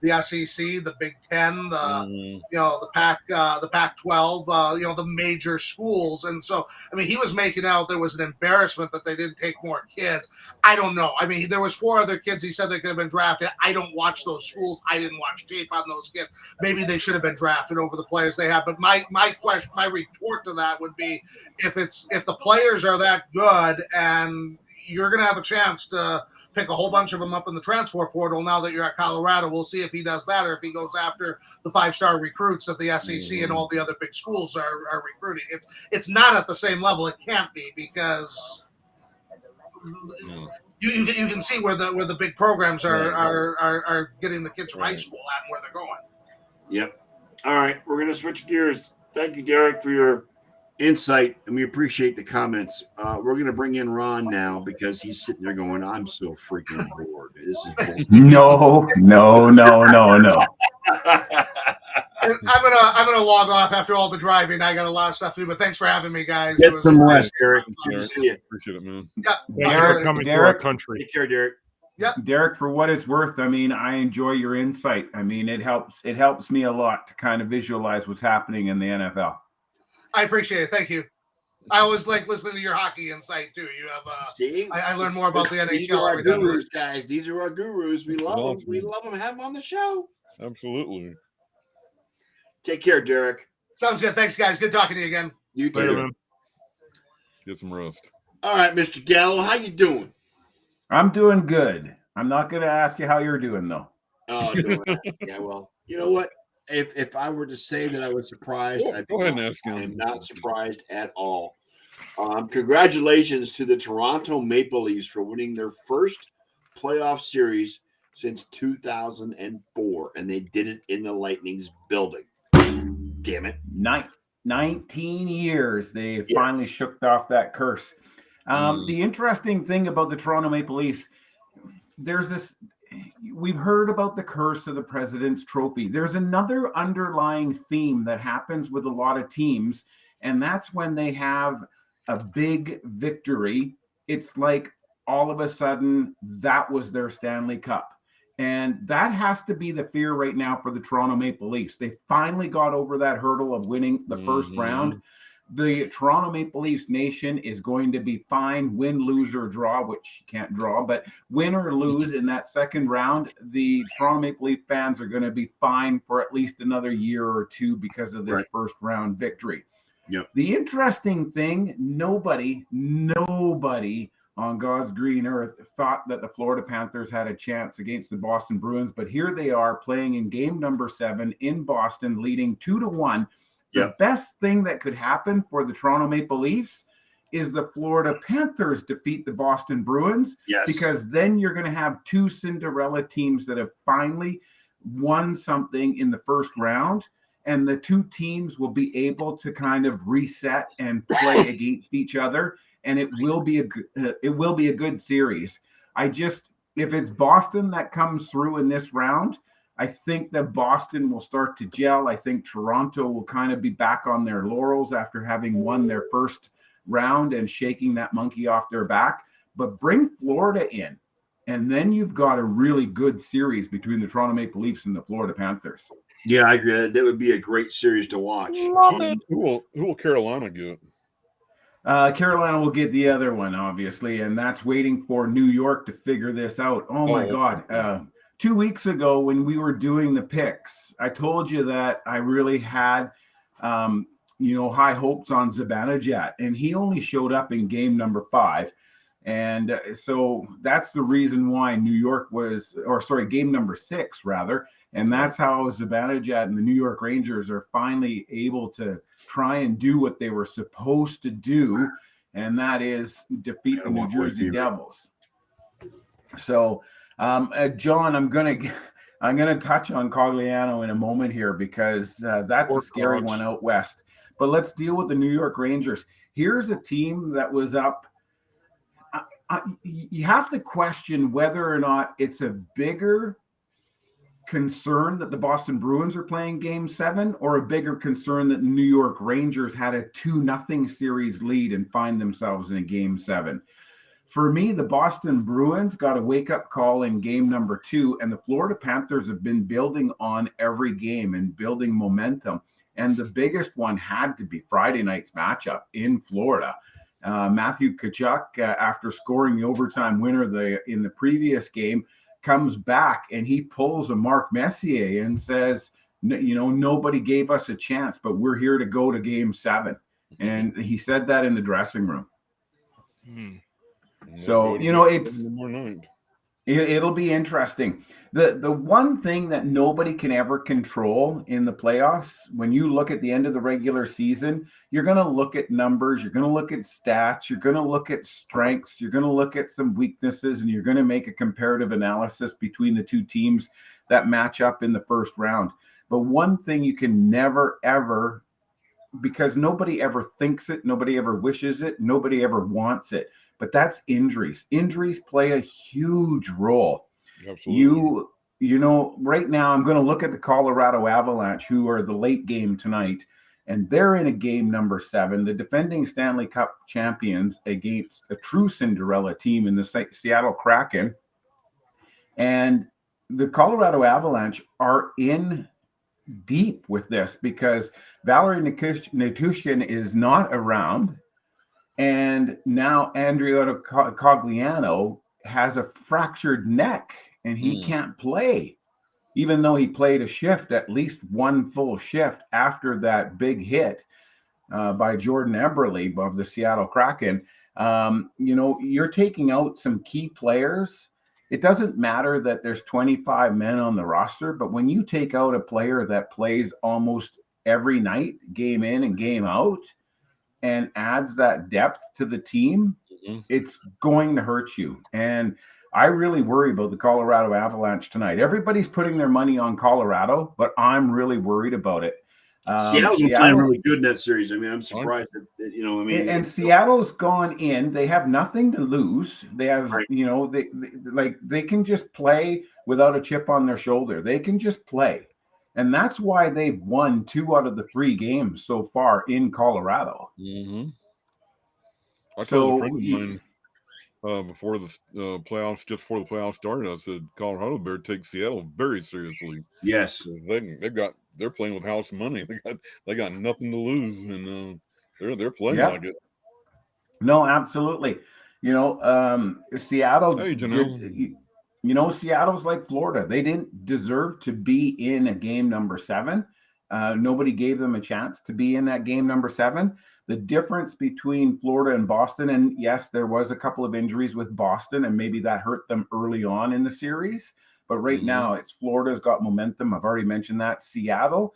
the SEC, the Big Ten, the Pac-12, the major schools. And so, I mean, he was making out there was an embarrassment that they didn't take more kids. I don't know. I mean, there was 4 other kids he said they could have been drafted. I don't watch those schools. I didn't watch tape on those kids. Maybe they should have been drafted over the players they have. But my question, my retort to that would be, if the players are that good and you're going to have a chance to pick a whole bunch of them up in the transfer portal now that you're at Colorado. We'll see if he does that or if he goes after the 5-star recruits that the SEC and all the other big schools are recruiting. It's not at the same level. It can't be because you can see where the big programs are getting the kids from high school at and where they're going. Yep. All right, we're going to switch gears. Thank you, Derek, for your insight, and we appreciate the comments. We're going to bring in Ron now because he's sitting there going, I'm so freaking bored. This is bullshit. No. I'm gonna log off after all the driving. I got a lot of stuff to do, but thanks for having me, guys. Get some rest, Derek. Good to see you. Appreciate it, man. Derek coming to our country. Take care, Derek. Derek, for what it's worth, I mean, I enjoy your insight. I mean, it helps me a lot to kind of visualize what's happening in the NFL. I appreciate it. Thank you. I always like listening to your hockey insight too. You have See, I learn more about the NHL. These are our gurus, guys. These are our gurus. We love them. We love them. Have them on the show. Absolutely. Take care, Derek. Sounds good. Thanks, guys. Good talking to you again. You too. Later, man. Get some rest. All right, Mr. Gallo, how you doing? I'm doing good. I'm not going to ask you how you're doing, though. Oh, no. Yeah. Well, you know what? If I were to say that I was surprised, I'd Go ahead and ask him. I'm not surprised at all. Congratulations to the Toronto Maple Leafs for winning their first playoff series since 2004, and they did it in the Lightning's building. Damn it. 19 years they finally shook off that curse. The interesting thing about the Toronto Maple Leafs, there's this, we've heard about the curse of the President's Trophy. There's another underlying theme that happens with a lot of teams, and that's when they have a big victory. It's like all of a sudden that was their Stanley Cup. And that has to be the fear right now for the Toronto Maple Leafs. They finally got over that hurdle of winning the first round. The Toronto Maple Leafs nation is going to be fine, win, lose, or draw, which you can't draw, but win or lose in that second round. The Toronto Maple Leaf fans are going to be fine for at least another year or two because of this first round victory. Yep. The interesting thing, nobody on God's green earth thought that the Florida Panthers had a chance against the Boston Bruins, but here they are playing in game number 7 in Boston, leading 2-1. The best thing that could happen for the Toronto Maple Leafs is the Florida Panthers defeat the Boston Bruins, because then you're going to have 2 Cinderella teams that have finally won something in the first round, and the 2 teams will be able to kind of reset and play against each other, and it will be a good series. If it's Boston that comes through in this round, I think that Boston will start to gel. I think Toronto will kind of be back on their laurels after having won their first round and shaking that monkey off their back. But bring Florida in, and then you've got a really good series between the Toronto Maple Leafs and the Florida Panthers. Yeah, I agree. That would be a great series to watch. Who will Carolina get? Carolina will get the other one, obviously, and that's waiting for New York to figure this out. Oh my God. 2 weeks ago when we were doing the picks, I told you that I really had, high hopes on Zibanejad, and he only showed up in game number 5. And so that's the reason why game number 6 rather. And that's how Zibanejad and the New York Rangers are finally able to try and do what they were supposed to do. And that is defeat the New Jersey Devils. So, John, I'm gonna touch on Cogliano in a moment here because that's a scary one out west. But let's deal with the New York Rangers. Here's a team that was up. You have to question whether or not it's a bigger concern that the Boston Bruins are playing Game 7 or a bigger concern that the New York Rangers had a 2-0 series lead and find themselves in a Game 7. For me, the Boston Bruins got a wake-up call in game number 2, and the Florida Panthers have been building on every game and building momentum. And the biggest one had to be Friday night's matchup in Florida. Matthew Tkachuk, after scoring the overtime winner in the previous game, comes back and he pulls a Mark Messier and says, nobody gave us a chance, but we're here to go to Game 7. And he said that in the dressing room. So, it'll be interesting. The one thing that nobody can ever control in the playoffs, when you look at the end of the regular season, you're going to look at numbers, you're going to look at stats, you're going to look at strengths, you're going to look at some weaknesses, and you're going to make a comparative analysis between the two teams that match up in the first round. But one thing you can never, ever, because nobody ever thinks it, nobody ever wishes it, nobody ever wants it, but that's injuries. Injuries play a huge role. Absolutely. Right now I'm going to look at the Colorado Avalanche, who are the late game tonight, and they're in a game number 7, the defending Stanley Cup champions against a true Cinderella team in the Seattle Kraken. And the Colorado Avalanche are in deep with this because Valerie Nichushkin is not around. And now Andrea Cogliano has a fractured neck and he can't play, even though he played a shift, at least one full shift after that big hit by Jordan Eberle of the Seattle Kraken. You're taking out some key players. It doesn't matter that there's 25 men on the roster, but when you take out a player that plays almost every night, game in and game out, and adds that depth to the team, it's going to hurt you. And I really worry about the Colorado Avalanche tonight. Everybody's putting their money on Colorado, but I'm really worried about it. Seattle's been playing really good in that series. I mean, I'm surprised that and Seattle's gone in. They have nothing to lose. They have, they can just play without a chip on their shoulder. They can just play. And that's why they've won 2 out of the 3 games so far in Colorado. I told a friend of mine before the playoffs, just before the playoffs started, I said Colorado better take Seattle very seriously. Yes, they're playing with house money. They got nothing to lose, and they're playing like it. No, absolutely. Seattle. Hey, Seattle's like Florida. They didn't deserve to be in a game number 7. Nobody gave them a chance to be in that game number 7. The difference between Florida and Boston, and yes, there was a couple of injuries with Boston, and maybe that hurt them early on in the series. But right now, it's Florida's got momentum. I've already mentioned that. Seattle,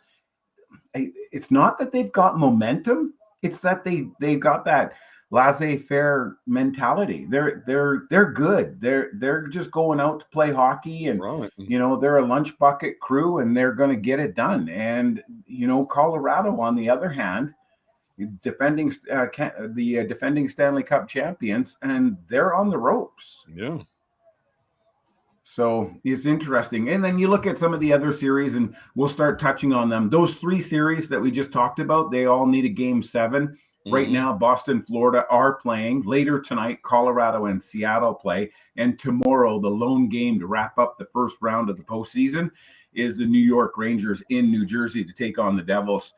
it's not that they've got momentum. It's that they've got that laissez-faire mentality. They're good. They're just going out to play hockey, and they're a lunch bucket crew, and they're going to get it done. And Colorado, on the other hand, defending Stanley Cup champions, and they're on the ropes. Yeah. So it's interesting. And then you look at some of the other series, and we'll start touching on them. Those 3 series that we just talked about, they all need a game 7. Right now, Boston, Florida are playing. Later tonight, Colorado and Seattle play. And tomorrow, the lone game to wrap up the first round of the postseason is the New York Rangers in New Jersey to take on the Devils.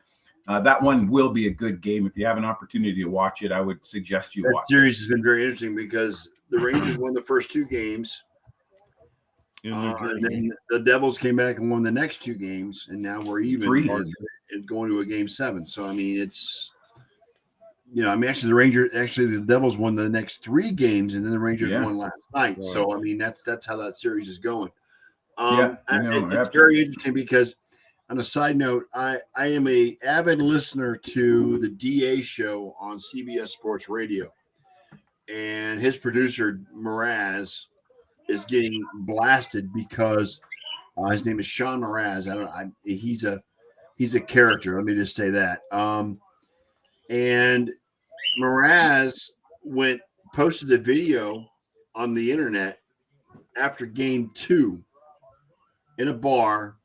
That one will be a good game. If you have an opportunity to watch it, I would suggest you That watch series has been very interesting because the Rangers won the first 2 games. In New And Jersey. then the Devils came back and won the next 2 games, and now we're even 3. and going to a game 7. So I mean, it's actually the Devils won the next 3 games, and then the Rangers won last night. Right. So I mean, that's how that series is going. It's very interesting because, on a side note, I am a avid listener to the DA show on CBS Sports Radio, and his producer Mraz is getting blasted because his name is Sean Mraz. He's a character. Let me just say that. And Mraz posted a video on the internet after game 2 in a bar,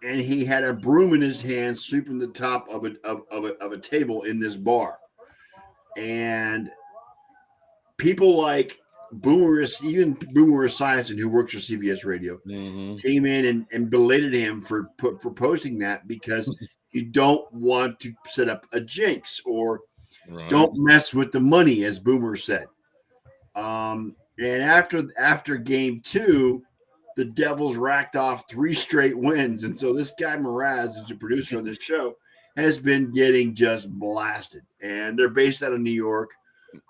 and he had a broom in his hand sweeping the top of a table in this bar. And people like Boomer Esiason, who works for CBS Radio, came in and belated him for posting that because you don't want to set up a jinx or don't mess with the money, as Boomer said. And after game 2, the Devils racked off 3 straight wins, and so this guy Mraz, who's a producer on this show, has been getting just blasted. And they're based out of New York.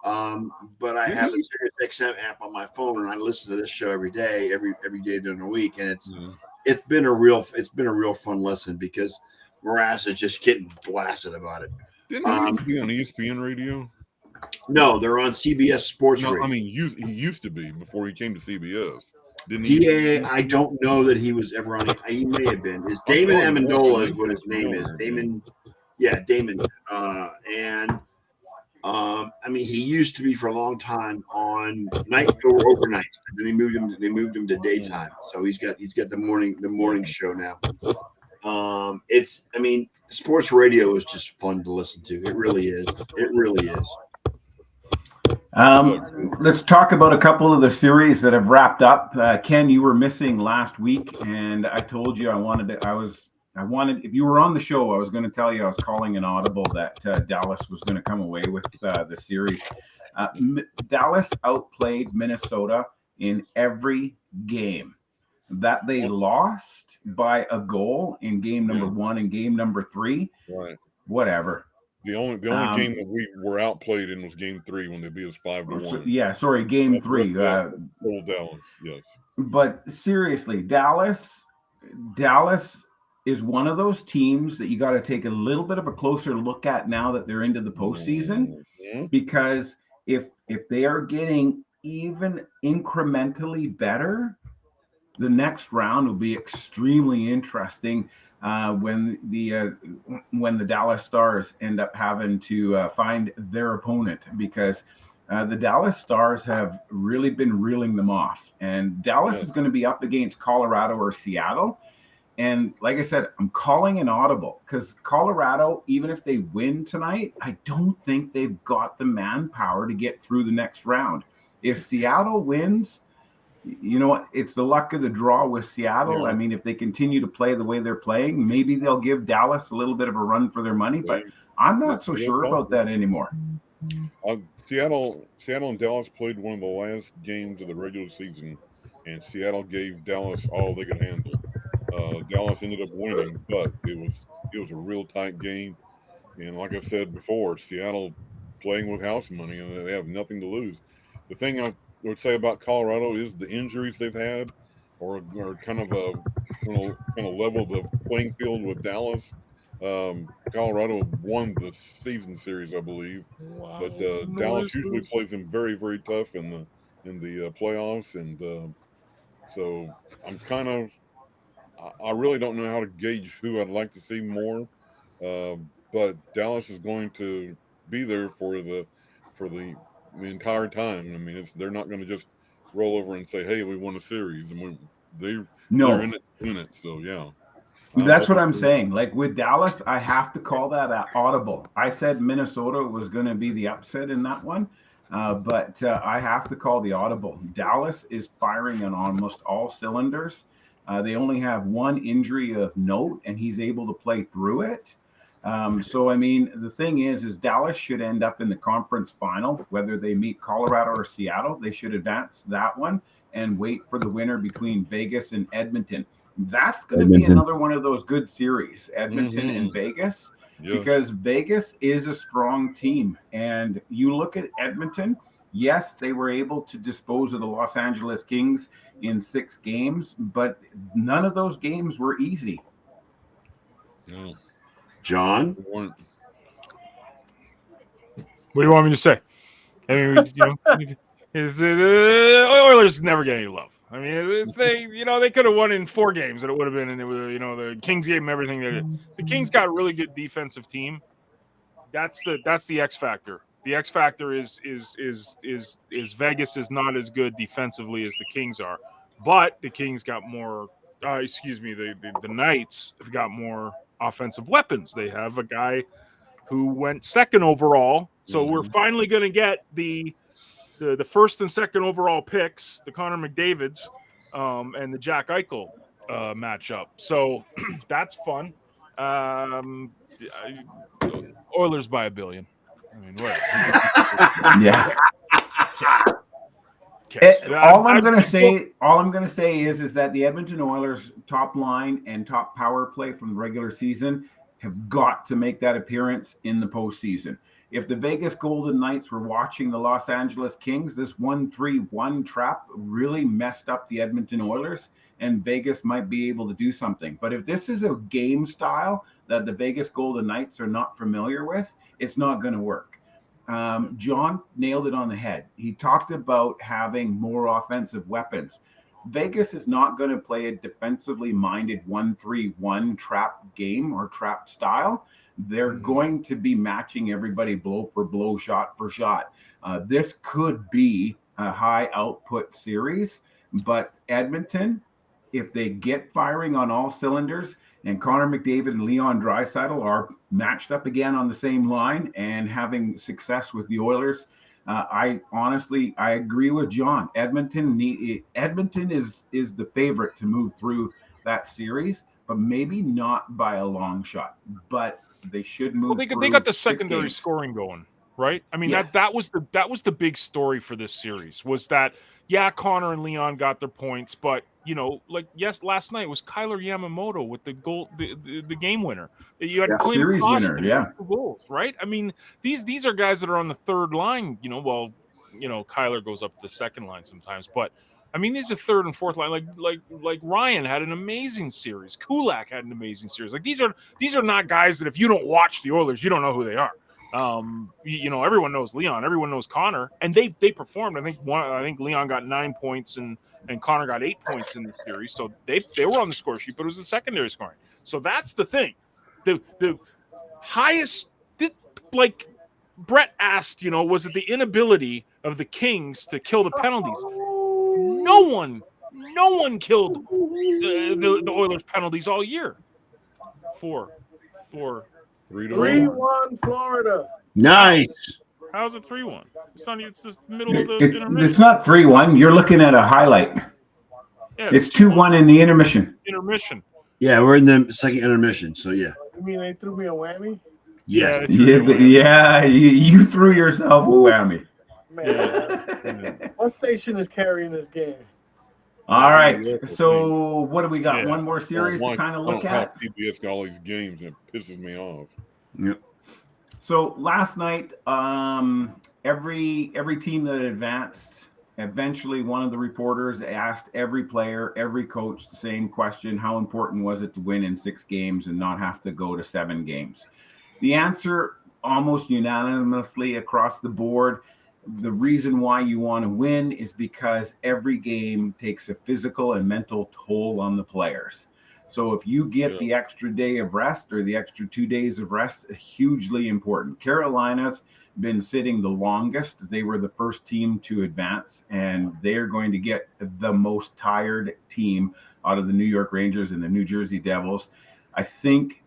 But I have a Sirius XM app on my phone, and I listen to this show every day during the week, and it's been a real fun listen because Mraz is just getting blasted about it. Didn't he be on ESPN Radio? No, they're on CBS Sports Radio. I mean, he used to be before he came to CBS. Didn't he? DA, I don't know that he was ever on it. He may have been. It's Damon Amendola is what his name is. Damon. I mean, he used to be for a long time on overnights, and then they moved him to daytime. So he's got the morning show now. Sports radio is just fun to listen to. It really is. It really is. Let's talk about a couple of the series that have wrapped up. Ken, you were missing last week, and I told you if you were on the show, I was going to tell you I was calling an audible that Dallas was going to come away with the series. Dallas outplayed Minnesota in every game. That they lost by a goal in game number 1 and game number 3. Right. Whatever. The only game that we were outplayed in was game 3 when they beat us 5-1. Game 3. Old Dallas, yes. But seriously, Dallas is one of those teams that you got to take a little bit of a closer look at now that they're into the postseason, because if they are getting even incrementally better, the next round will be extremely interesting when the Dallas Stars end up having to find their opponent, because the Dallas Stars have really been reeling them off, and Dallas is going to be up against Colorado or Seattle. And like I said, I'm calling an audible because Colorado, even if they win tonight, I don't think they've got the manpower to get through the next round. If Seattle wins, you know what? It's the luck of the draw with Seattle. Yeah. I mean, if they continue to play the way they're playing, maybe they'll give Dallas a little bit of a run for their money, but I'm not so sure about that anymore. Seattle and Dallas played one of the last games of the regular season, and Seattle gave Dallas all they could handle. Dallas ended up winning, but it was a real tight game. And like I said before, Seattle playing with house money, and they have nothing to lose. The thing I would say about Colorado is the injuries they've had, or kind of leveled the playing field with Dallas. Colorado won the season series, I believe, but Dallas usually plays them very, very tough in the playoffs, and so I really don't know how to gauge who I'd like to see more, but Dallas is going to be there for the entire time. I mean, they're not going to just roll over and say, "Hey, we won a series," and They're No, in it. So yeah. that's what I'm saying. Like with Dallas, I have to call that an audible. I said Minnesota was going to be the upset in that one, but I have to call the audible. Dallas is firing on almost all cylinders. They only have one injury of note, and he's able to play through it. So, I mean, the thing is Dallas should end up in the conference final, whether they meet Colorado or Seattle. They should advance that one and wait for the winner between Vegas and Edmonton. That's going to be another one of those good series, Edmonton and Vegas, because Vegas is a strong team. And you look at Edmonton, yes, they were able to dispose of the Los Angeles Kings in 6 games, but none of those games were easy. No. John? What do you want me to say? I mean, Oilers never get any love. I mean, they could have won in 4 games, and it would have been, and it was, the Kings gave them everything they did. The Kings got a really good defensive team. That's the X factor. The X factor is Vegas is not as good defensively as the Kings are, but the Kings got more. The Knights have got more offensive weapons. They have a guy who went 2nd overall, so we're finally going to get the 1st and 2nd overall picks, the Connor McDavids, and the Jack Eichel matchup. So that's fun. Oilers by $1 billion. I mean, what? Yeah. All I'm going to say is that the Edmonton Oilers top line and top power play from the regular season have got to make that appearance in the postseason. If the Vegas Golden Knights were watching the Los Angeles Kings, this 1-3-1 trap really messed up the Edmonton Oilers, and Vegas might be able to do something. But if this is a game style that the Vegas Golden Knights are not familiar with, it's not going to work. John nailed it on the head. He talked about having more offensive weapons. Vegas is not going to play a defensively minded 1-3-1 trap game or trap style. They're going to be matching everybody blow for blow, shot for shot. This could be a high output series, but Edmonton, if they get firing on all cylinders and Connor McDavid and Leon Draisaitl are matched up again on the same line and having success with the Oilers, I agree with John. Edmonton is the favorite to move through that series, but maybe not by a long shot. But they should move. Well, they got the secondary scoring going, right? I mean, yes. that was the big story for this series was that Connor and Leon got their points, but last night was Kyler Yamamoto with the goal, the game winner. You had Clint series Costa winner, with 2 goals, right? I mean, these are guys that are on the 3rd line. Kyler goes up the 2nd line sometimes, but I mean, these are 3rd and 4th line. Like Ryan had an amazing series. Kulak had an amazing series. Like these are not guys that if you don't watch the Oilers, you don't know who they are. Everyone knows Leon, everyone knows Connor, and they performed. I think Leon got 9 points and Connor got 8 points in the series. So they were on the score sheet, but it was the secondary scoring. So that's the thing. The highest, like Brett asked, was it the inability of the Kings to kill the penalties? No one killed the Oilers penalties all year. 4. 3-1 Florida. Nice. How's it 3-1? It's the middle of the intermission. It's not 3-1. You're looking at a highlight. Yeah, it's 2-1 in the intermission. Yeah, we're in the second intermission. So yeah. You mean they threw me a whammy? Yeah. You threw yourself a whammy. Man, what station is carrying this game? All right. So what do we got? One more series to kind of look at. PBS got all these games and it pisses me off. Yep. So last night, every team that advanced, eventually one of the reporters asked every player, every coach the same question: how important was it to win in 6 games and not have to go to 7 games? The answer, almost unanimously across the board, the reason why you want to win is because every game takes a physical and mental toll on the players. So if you get the extra day of rest or the extra 2 days of rest, hugely important. Carolina's been sitting the longest. They were the first team to advance, and they're going to get the most tired team out of the New York Rangers and the New Jersey Devils. I think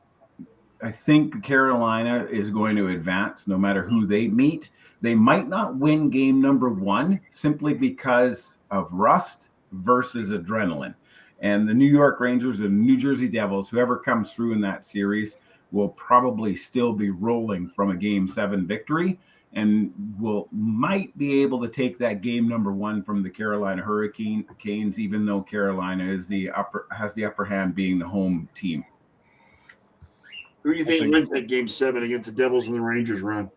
Carolina is going to advance no matter who they meet. They might not win game number 1 simply because of rust versus adrenaline. And the New York Rangers and New Jersey Devils, whoever comes through in that series, will probably still be rolling from a Game 7 victory, and might be able to take that game number 1 from the Carolina Hurricanes, even though Carolina has the upper hand, being the home team. Who do you think wins that Game 7 against the Devils and the Rangers, Ron?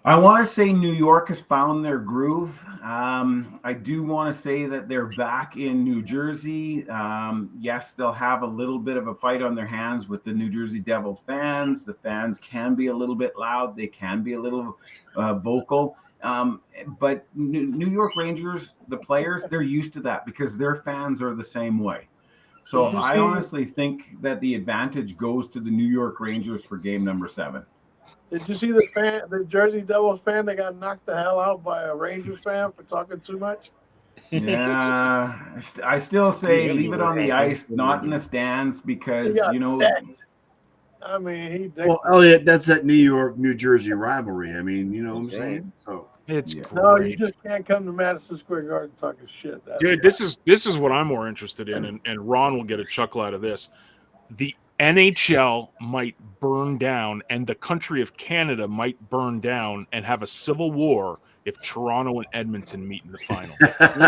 I want to say New York has found their groove. I do want to say that they're back in New Jersey. Yes, they'll have a little bit of a fight on their hands with the New Jersey Devils fans. The fans can be a little bit loud. They can be a little vocal. But New York Rangers, the players, they're used to that because their fans are the same way. So I honestly think that the advantage goes to the New York Rangers for game number 7. Did you see the Jersey Devils fan that got knocked the hell out by a Rangers fan for talking too much? Yeah, I still say leave it on the ice, not in the stands, because I mean, well, Elliot, that's that New York, New Jersey rivalry. I mean, you know what I'm saying? So it's great. No, you just can't come to Madison Square Garden talking shit. Dude, this is what I'm more interested in, and Ron will get a chuckle out of this. The NHL might burn down, and the country of Canada might burn down and have a civil war if Toronto and Edmonton meet in the final.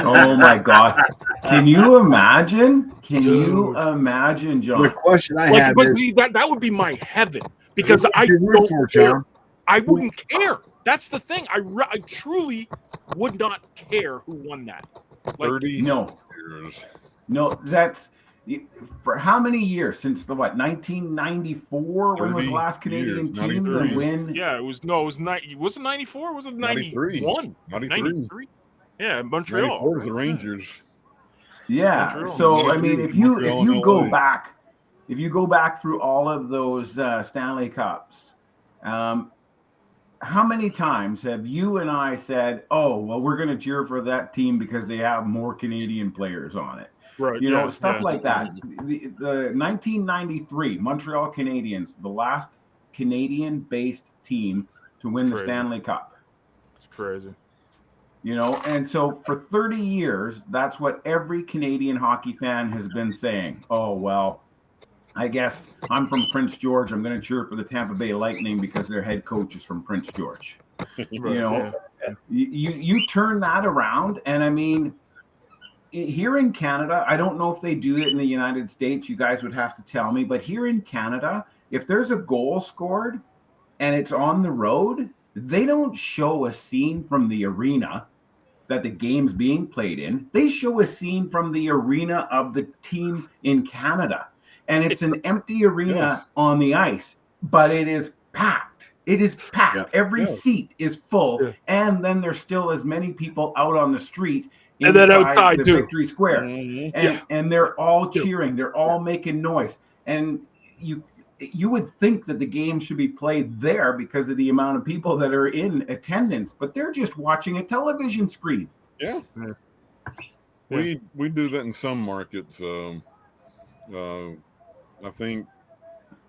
Oh my God! Can you imagine? You imagine, John? The question I have is that would be my heaven, because I don't care. I wouldn't care. That's the thing. I truly would not care who won that. 30 years. No, that's for how many years? Since the 1994? When was the last Canadian team to win? Yeah, it was was it 94? Was it 91? 93. Yeah, Montreal. 94 was the Rangers. Yeah. Montreal. So I mean, if you go back through all of those Stanley Cups, how many times have you and I said, "Oh, well, we're going to cheer for that team because they have more Canadian players on it"? Right. Stuff like that. The 1993 Montreal Canadiens, the last Canadian-based team to win the Stanley Cup. It's crazy. And so for 30 years, that's what every Canadian hockey fan has been saying. Oh, well, I guess I'm from Prince George. I'm going to cheer for the Tampa Bay Lightning because their head coach is from Prince George. You turn that around, and I mean, here in Canada, I don't know if they do it in the United States. You guys would have to tell me. But here in Canada, if there's a goal scored and it's on the road, they don't show a scene from the arena that the game's being played in. They show a scene from the arena of the team in Canada. And it's an empty arena on the ice, but it is packed. It is packed. Yeah. Every seat is full. Yeah. And then there's still as many people out on the street and then outside the Victory Square, and they're all cheering, they're all making noise, and you would think that the game should be played there because of the amount of people that are in attendance, but they're just watching a television screen. Yeah. We do that in some markets. I think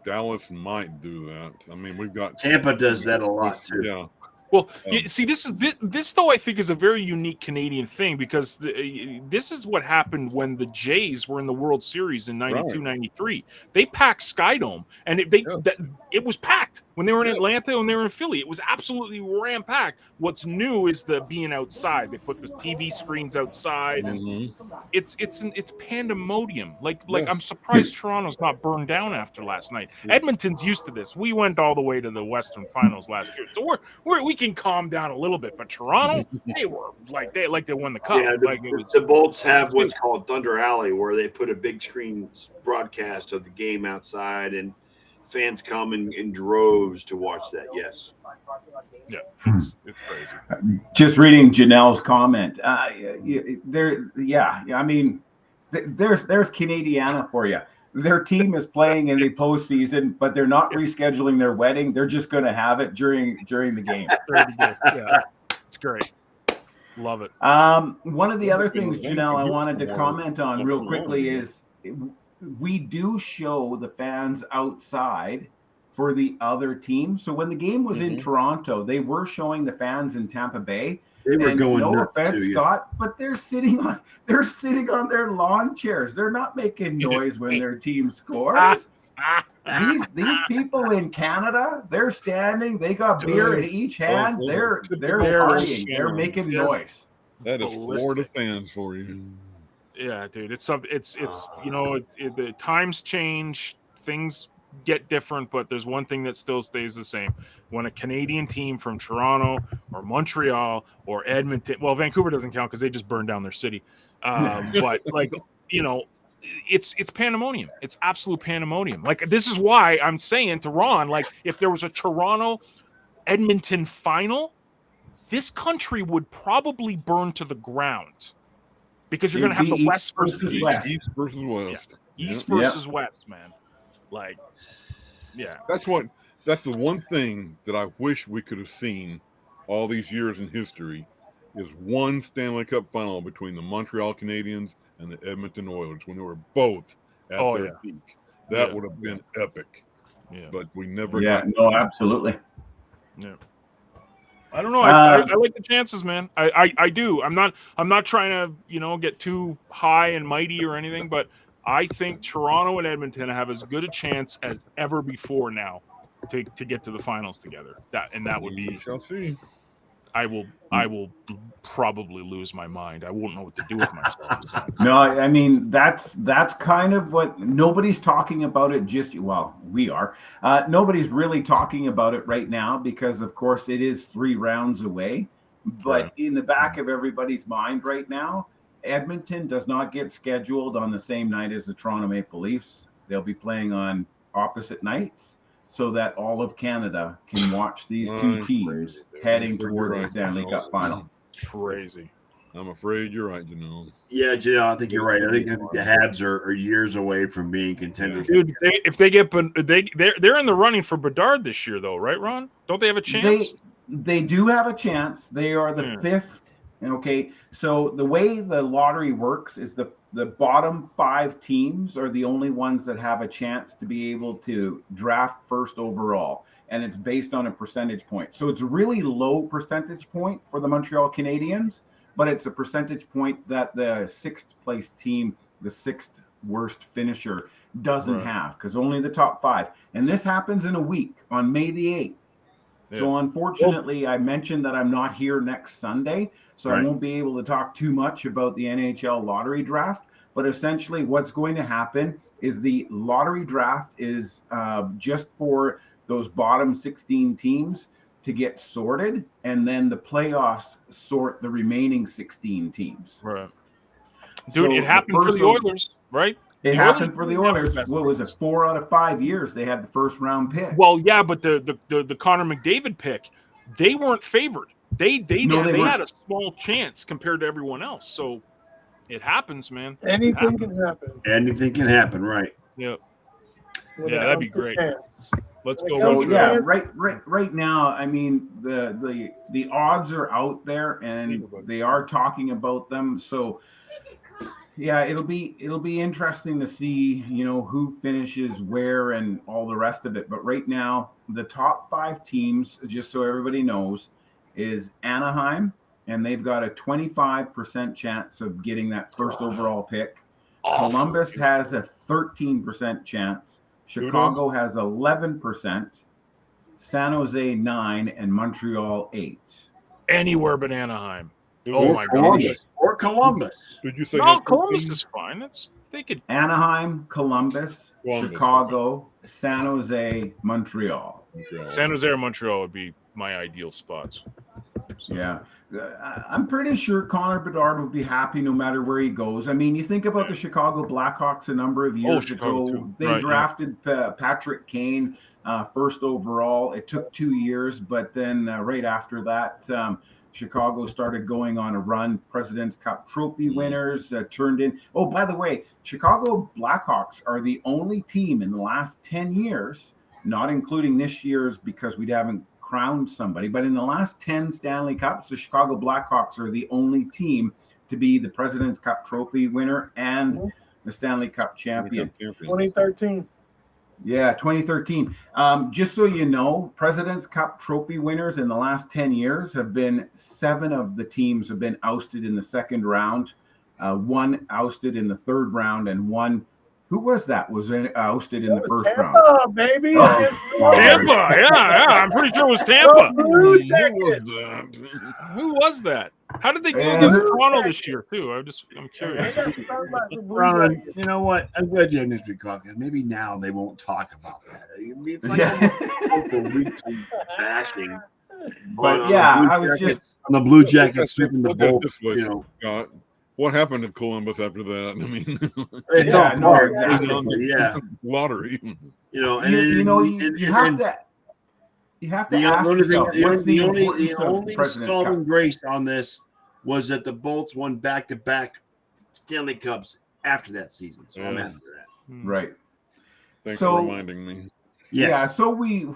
Dallas might do that. I mean, we've got Tampa does that a lot too. Yeah. Well, see, this though I think is a very unique Canadian thing, because this is what happened when the Jays were in the World Series in 92, 93. They packed Skydome, and it was packed when they were in Atlanta and they were in Philly. It was absolutely ram-packed. What's new is the being outside. They put the TV screens outside, and it's pandemonium. Like I'm surprised Toronto's not burned down after last night. Edmonton's used to this. We went all the way to the Western Finals last year, so we can calm down a little bit, but Toronto, they were they won the cup. Yeah, the Bolts have what's called Thunder Alley, where they put a big screen broadcast of the game outside, and fans come in droves to watch that. Yes. Yeah, it's crazy. Just reading Janelle's comment. I mean, there's Canadiana for you. Their team is playing in the postseason, but they're not rescheduling their wedding. They're just going to have it during the game. Yeah, it's great. Love it. One of the other things, Janelle, I wanted to comment on real quickly is we do show the fans outside for the other team. So when the game was in Toronto, they were showing the fans in Tampa Bay. They were And going no nuts offense, too, yeah. Scott, but they're sitting on their lawn chairs. They're not making noise when their team scores. These people in Canada, they're standing. They got beer in each hand. They're partying. They're making noise. That is Ballistic. Florida fans for you. Yeah, dude. It's something. It's the times change. Things get different, but there's one thing that still stays the same. When a Canadian team from Toronto or Montreal or Edmonton, well, Vancouver doesn't count because they just burned down their city. But it's pandemonium. It's absolute pandemonium. Like, this is why I'm saying to Ron, like, if there was a Toronto Edmonton final, this country would probably burn to the ground because you're going to have the West versus East. West. East versus West. Yeah. East Yep. versus West, man. Like, yeah. That's the one thing that I wish we could have seen all these years in history is one Stanley Cup final between the Montreal Canadiens and the Edmonton Oilers when they were both at their peak. That would have been epic. Yeah. But we never Yeah, got no, absolutely. Yeah. I don't know. I like the chances, man. I do. I'm not trying to, get too high and mighty or anything, but I think Toronto and Edmonton have as good a chance as ever before now to get to the finals together. That would be. We shall see. I will probably lose my mind. I won't know what to do with myself. No, I mean that's kind of what nobody's talking about it. We are. Nobody's really talking about it right now because, of course, it is 3 rounds away. But in the back of everybody's mind right now, Edmonton does not get scheduled on the same night as the Toronto Maple Leafs. They'll be playing on opposite nights so that all of Canada can watch these two teams heading toward the Stanley Cup final. Crazy. I'm afraid you're right, Janelle. Yeah, Janelle, I think you're right. I think the Habs are years away from being contenders. Dude, if they get, they're in the running for Bedard this year, though, right, Ron? Don't they have a chance? They do have a chance. They are the 5th. Okay, so the way the lottery works is the bottom 5 teams are the only ones that have a chance to be able to draft first overall, and it's based on a percentage point. So it's a really low percentage point for the Montreal Canadiens, but it's a percentage point that the 6th place team, the 6th worst finisher, doesn't have, because only the top 5. And this happens in a week on May the 8th. Yeah. So unfortunately, I mentioned that I'm not here next Sunday, so I won't be able to talk too much about the NHL lottery draft. But essentially what's going to happen is the lottery draft is just for those bottom 16 teams to get sorted, and then the playoffs sort the remaining 16 teams. Right. Dude, it happened for the Oilers, right? It happened for the Oilers. What was it? 4 out of 5 years they had the first round pick. Well, yeah, but the Connor McDavid pick, they weren't favored. They had a small chance compared to everyone else. So it happens, man. Anything can happen. Anything can happen, right? Yeah. Yeah, that'd be great. Let's go. So, yeah, right now, I mean, the odds are out there and they are talking about them. So yeah, it'll be interesting to see, who finishes where and all the rest of it. But right now, the top 5 teams, just so everybody knows, is Anaheim, and they've got a 25% chance of getting that first overall pick. Awesome. Columbus has a 13% chance. Chicago has 11%. San Jose 9%, and Montreal 8%. Anywhere but Anaheim. Oh my gosh. Or Columbus. Did you say no? Columbus is fine. They could. Anaheim, Columbus, Chicago, San Jose, Montreal. San Jose or Montreal would be my ideal spots. So. Yeah. I'm pretty sure Connor Bedard would be happy no matter where he goes. I mean, you think about the Chicago Blackhawks a number of years ago. Too. They drafted Patrick Kane first overall. It took 2 years, but then right after that, Chicago started going on a run. President's Cup trophy winners turned in. Oh, by the way, Chicago Blackhawks are the only team in the last 10 years, not including this year's because we haven't crowned somebody, but in the last 10 Stanley Cups, the Chicago Blackhawks are the only team to be the President's Cup trophy winner and the Stanley Cup champion. 2013. Yeah, 2013. Just so you know, President's Cup trophy winners in the last 10 years have been 7 of the teams have been ousted in the second round, 1 ousted in the third round, and 1, who was that? Was ousted in the first round? Tampa, baby. Oh, Tampa, yeah, I'm pretty sure it was Tampa. Blue Who Jackets. was that? Who was that? How did they do Yeah. against Toronto this year too? I'm curious. They got stung by the Blue Ron, Jackets. you know what? I'm glad you had Mystery Caucus. Maybe now they won't talk about that. It's like Yeah. a weekly bashing. But on yeah, the Blue I was Jackets- just on the Blue Jackets sweeping the Look at it bowl. this way, You know, Scott. What happened to Columbus after that? I mean, it's Yeah, all no, part, exactly. yeah. lottery. You know, and you have to the ask only thing, yourself, what's the the importance of only President's Cup? solving grace on this was that the Bolts won back-to-back Stanley Cups after that season. So I'm Yeah. happy for that. Right. Thanks So- for reminding me. Yes. Yeah,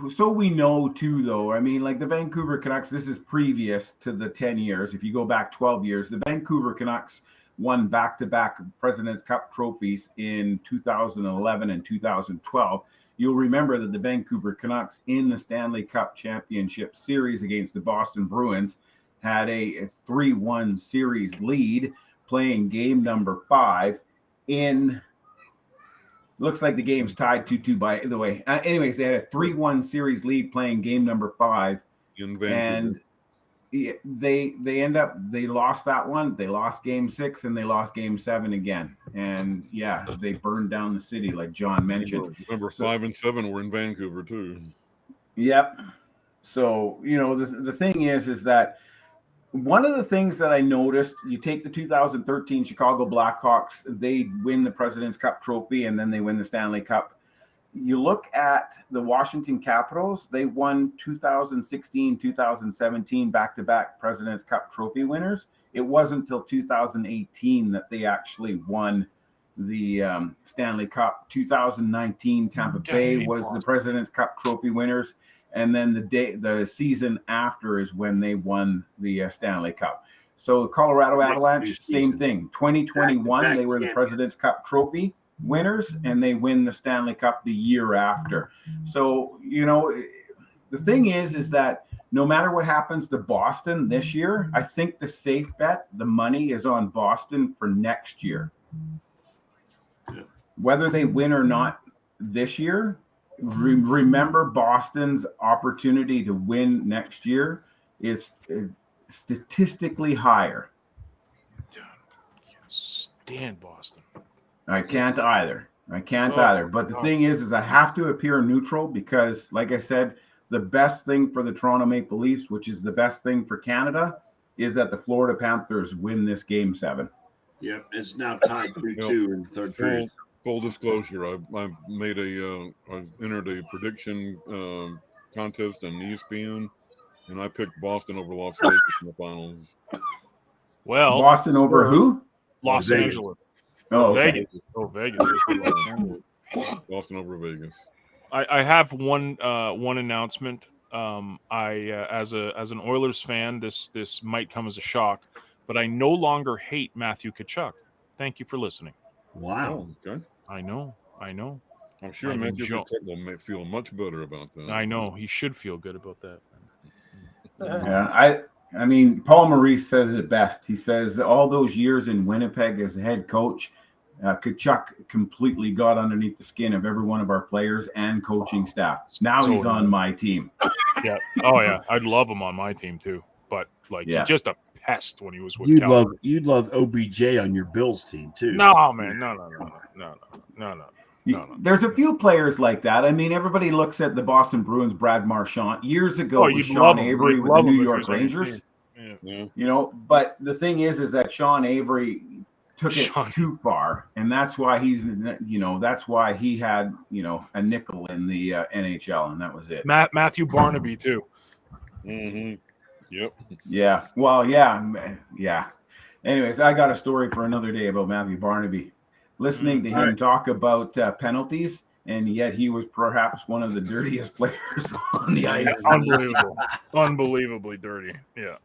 so we know too, though. I mean, like the Vancouver Canucks, this is previous to the 10 years. If you go back 12 years, the Vancouver Canucks won back-to-back President's Cup trophies in 2011 and 2012. You'll remember that the Vancouver Canucks in the Stanley Cup Championship Series against the Boston Bruins had a 3-1 series lead playing game number 5 in looks like the game's tied 2-2 by the way. Anyways, they had a 3-1 series lead playing game number 5 In Vancouver. and they lost that one. They lost game 6 and they lost game 7 again. And yeah, they burned down the city like John mentioned. Remember 5 and 7 were in Vancouver too. Yep. So, you know, the thing is that one of the things that I noticed, you take the 2013 Chicago Blackhawks, they win the President's Cup trophy and then they win the Stanley Cup. You look at the Washington Capitals, they won 2016, 2017 back-to-back President's Cup trophy winners. It wasn't until 2018 that they actually won the Stanley Cup. 2019 Tampa Bay was the President's Cup trophy winners. And then the season after is when they won the Stanley Cup. So Colorado Avalanche, same thing. 2021, they were the President's Cup trophy winners, and they win the Stanley Cup the year after. So, you know, the thing is that no matter what happens to Boston this year, I think the safe bet, the money is on Boston for next year. Whether they win or not this year, remember Boston's opportunity to win next year is statistically higher. Dude, I can't stand Boston. I can't either. But the thing is I have to appear neutral because, like I said, the best thing for the Toronto Maple Leafs, which is the best thing for Canada, is that the Florida Panthers win this game 7. Yep. It's now tied 3-2 in the third period. Full disclosure, I made I entered a prediction contest on ESPN, and I picked Boston over Las Vegas in the finals. Well, Boston over who? Los Vegas. Angeles. Oh, okay. Vegas. Oh, Vegas. Boston over Vegas. I have one announcement. I as an Oilers fan, this might come as a shock, but I no longer hate Matthew Tkachuk. Thank you for listening. Wow. Oh, okay. I know. I'm sure I'm Matthew enjoy- Tkachuk will feel much better about that. I know. He should feel good about that. Yeah, I mean, Paul Maurice says it best. He says all those years in Winnipeg as a head coach, Tkachuk completely got underneath the skin of every one of our players and coaching staff. Now So he's on my team. Yeah. Oh yeah. I'd love him on my team too. But like, Yeah. he's just a pest when he was with You'd Calgary. love OBJ on your Bills team too. No, man. No. There's a few players like that. I mean, everybody looks at the Boston Bruins, Brad Marchand. Years ago, Oh, it was you'd love Sean him. Avery You'd with the love him New if he York was on your Rangers. team. Yeah. Yeah. You know, but the thing is that Sean Avery took it Sean. too far, and that's why that's why he had, a nickel in the NHL, and that was it. Matthew Barnaby too. Mm-hmm. Yep. Yeah. Well, yeah. Anyways, I got a story for another day about Matthew Barnaby. Listening to him talk about penalties, and yet he was perhaps one of the dirtiest players on the ice. Unbelievable. Unbelievably dirty. Yeah.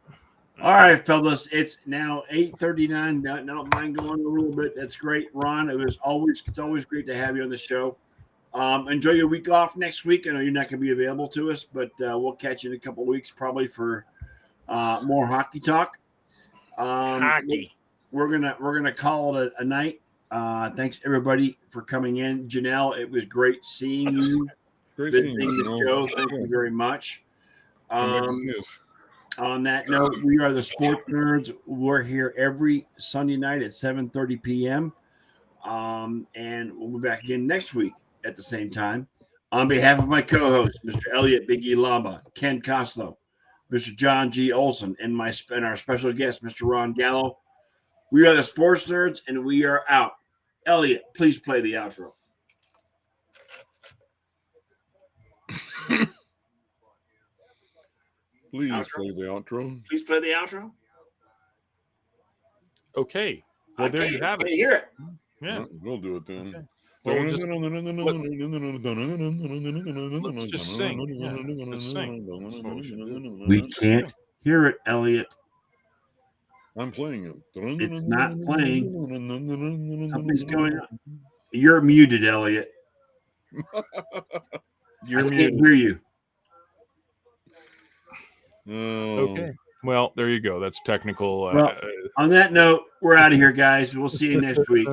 All right, fellas. It's now 8:39. Don't mind going a little bit. That's great, Ron. It's always great to have you on the show. Enjoy your week off next week. I know you're not going to be available to us, but we'll catch you in a couple of weeks probably for more hockey talk. Hockey. We're gonna call it a night. Thanks everybody for coming in. Janelle, it was great seeing you. Great Good seeing thing you. to show. Thank you very much. Yes. On that note, we are the Sports Nerds. We're here every Sunday night at 7:30 p.m. And we'll be back again next week at the same time. On behalf of my co-host, Mr. Elliot Big E Lamba, Ken Koslow, Mr. John G. Olson, and our special guest, Mr. Ron Gallo, we are the Sports Nerds, and we are out. Elliot, please play the outro. Please Outro? play the outro. Please play the outro. Okay. Well, there you have Can it. you hear it? Yeah. We'll do it then. Okay. Well, let's just sing. Yeah, just sing. That's what we should do. We can't hear it, Elliot. I'm playing it. It's not playing. Something's going on. You're muted, Elliot. You're I can't muted. hear you. Okay. Well, there you go. That's technical. Well, on that note, we're out of here, guys. We'll see you next week.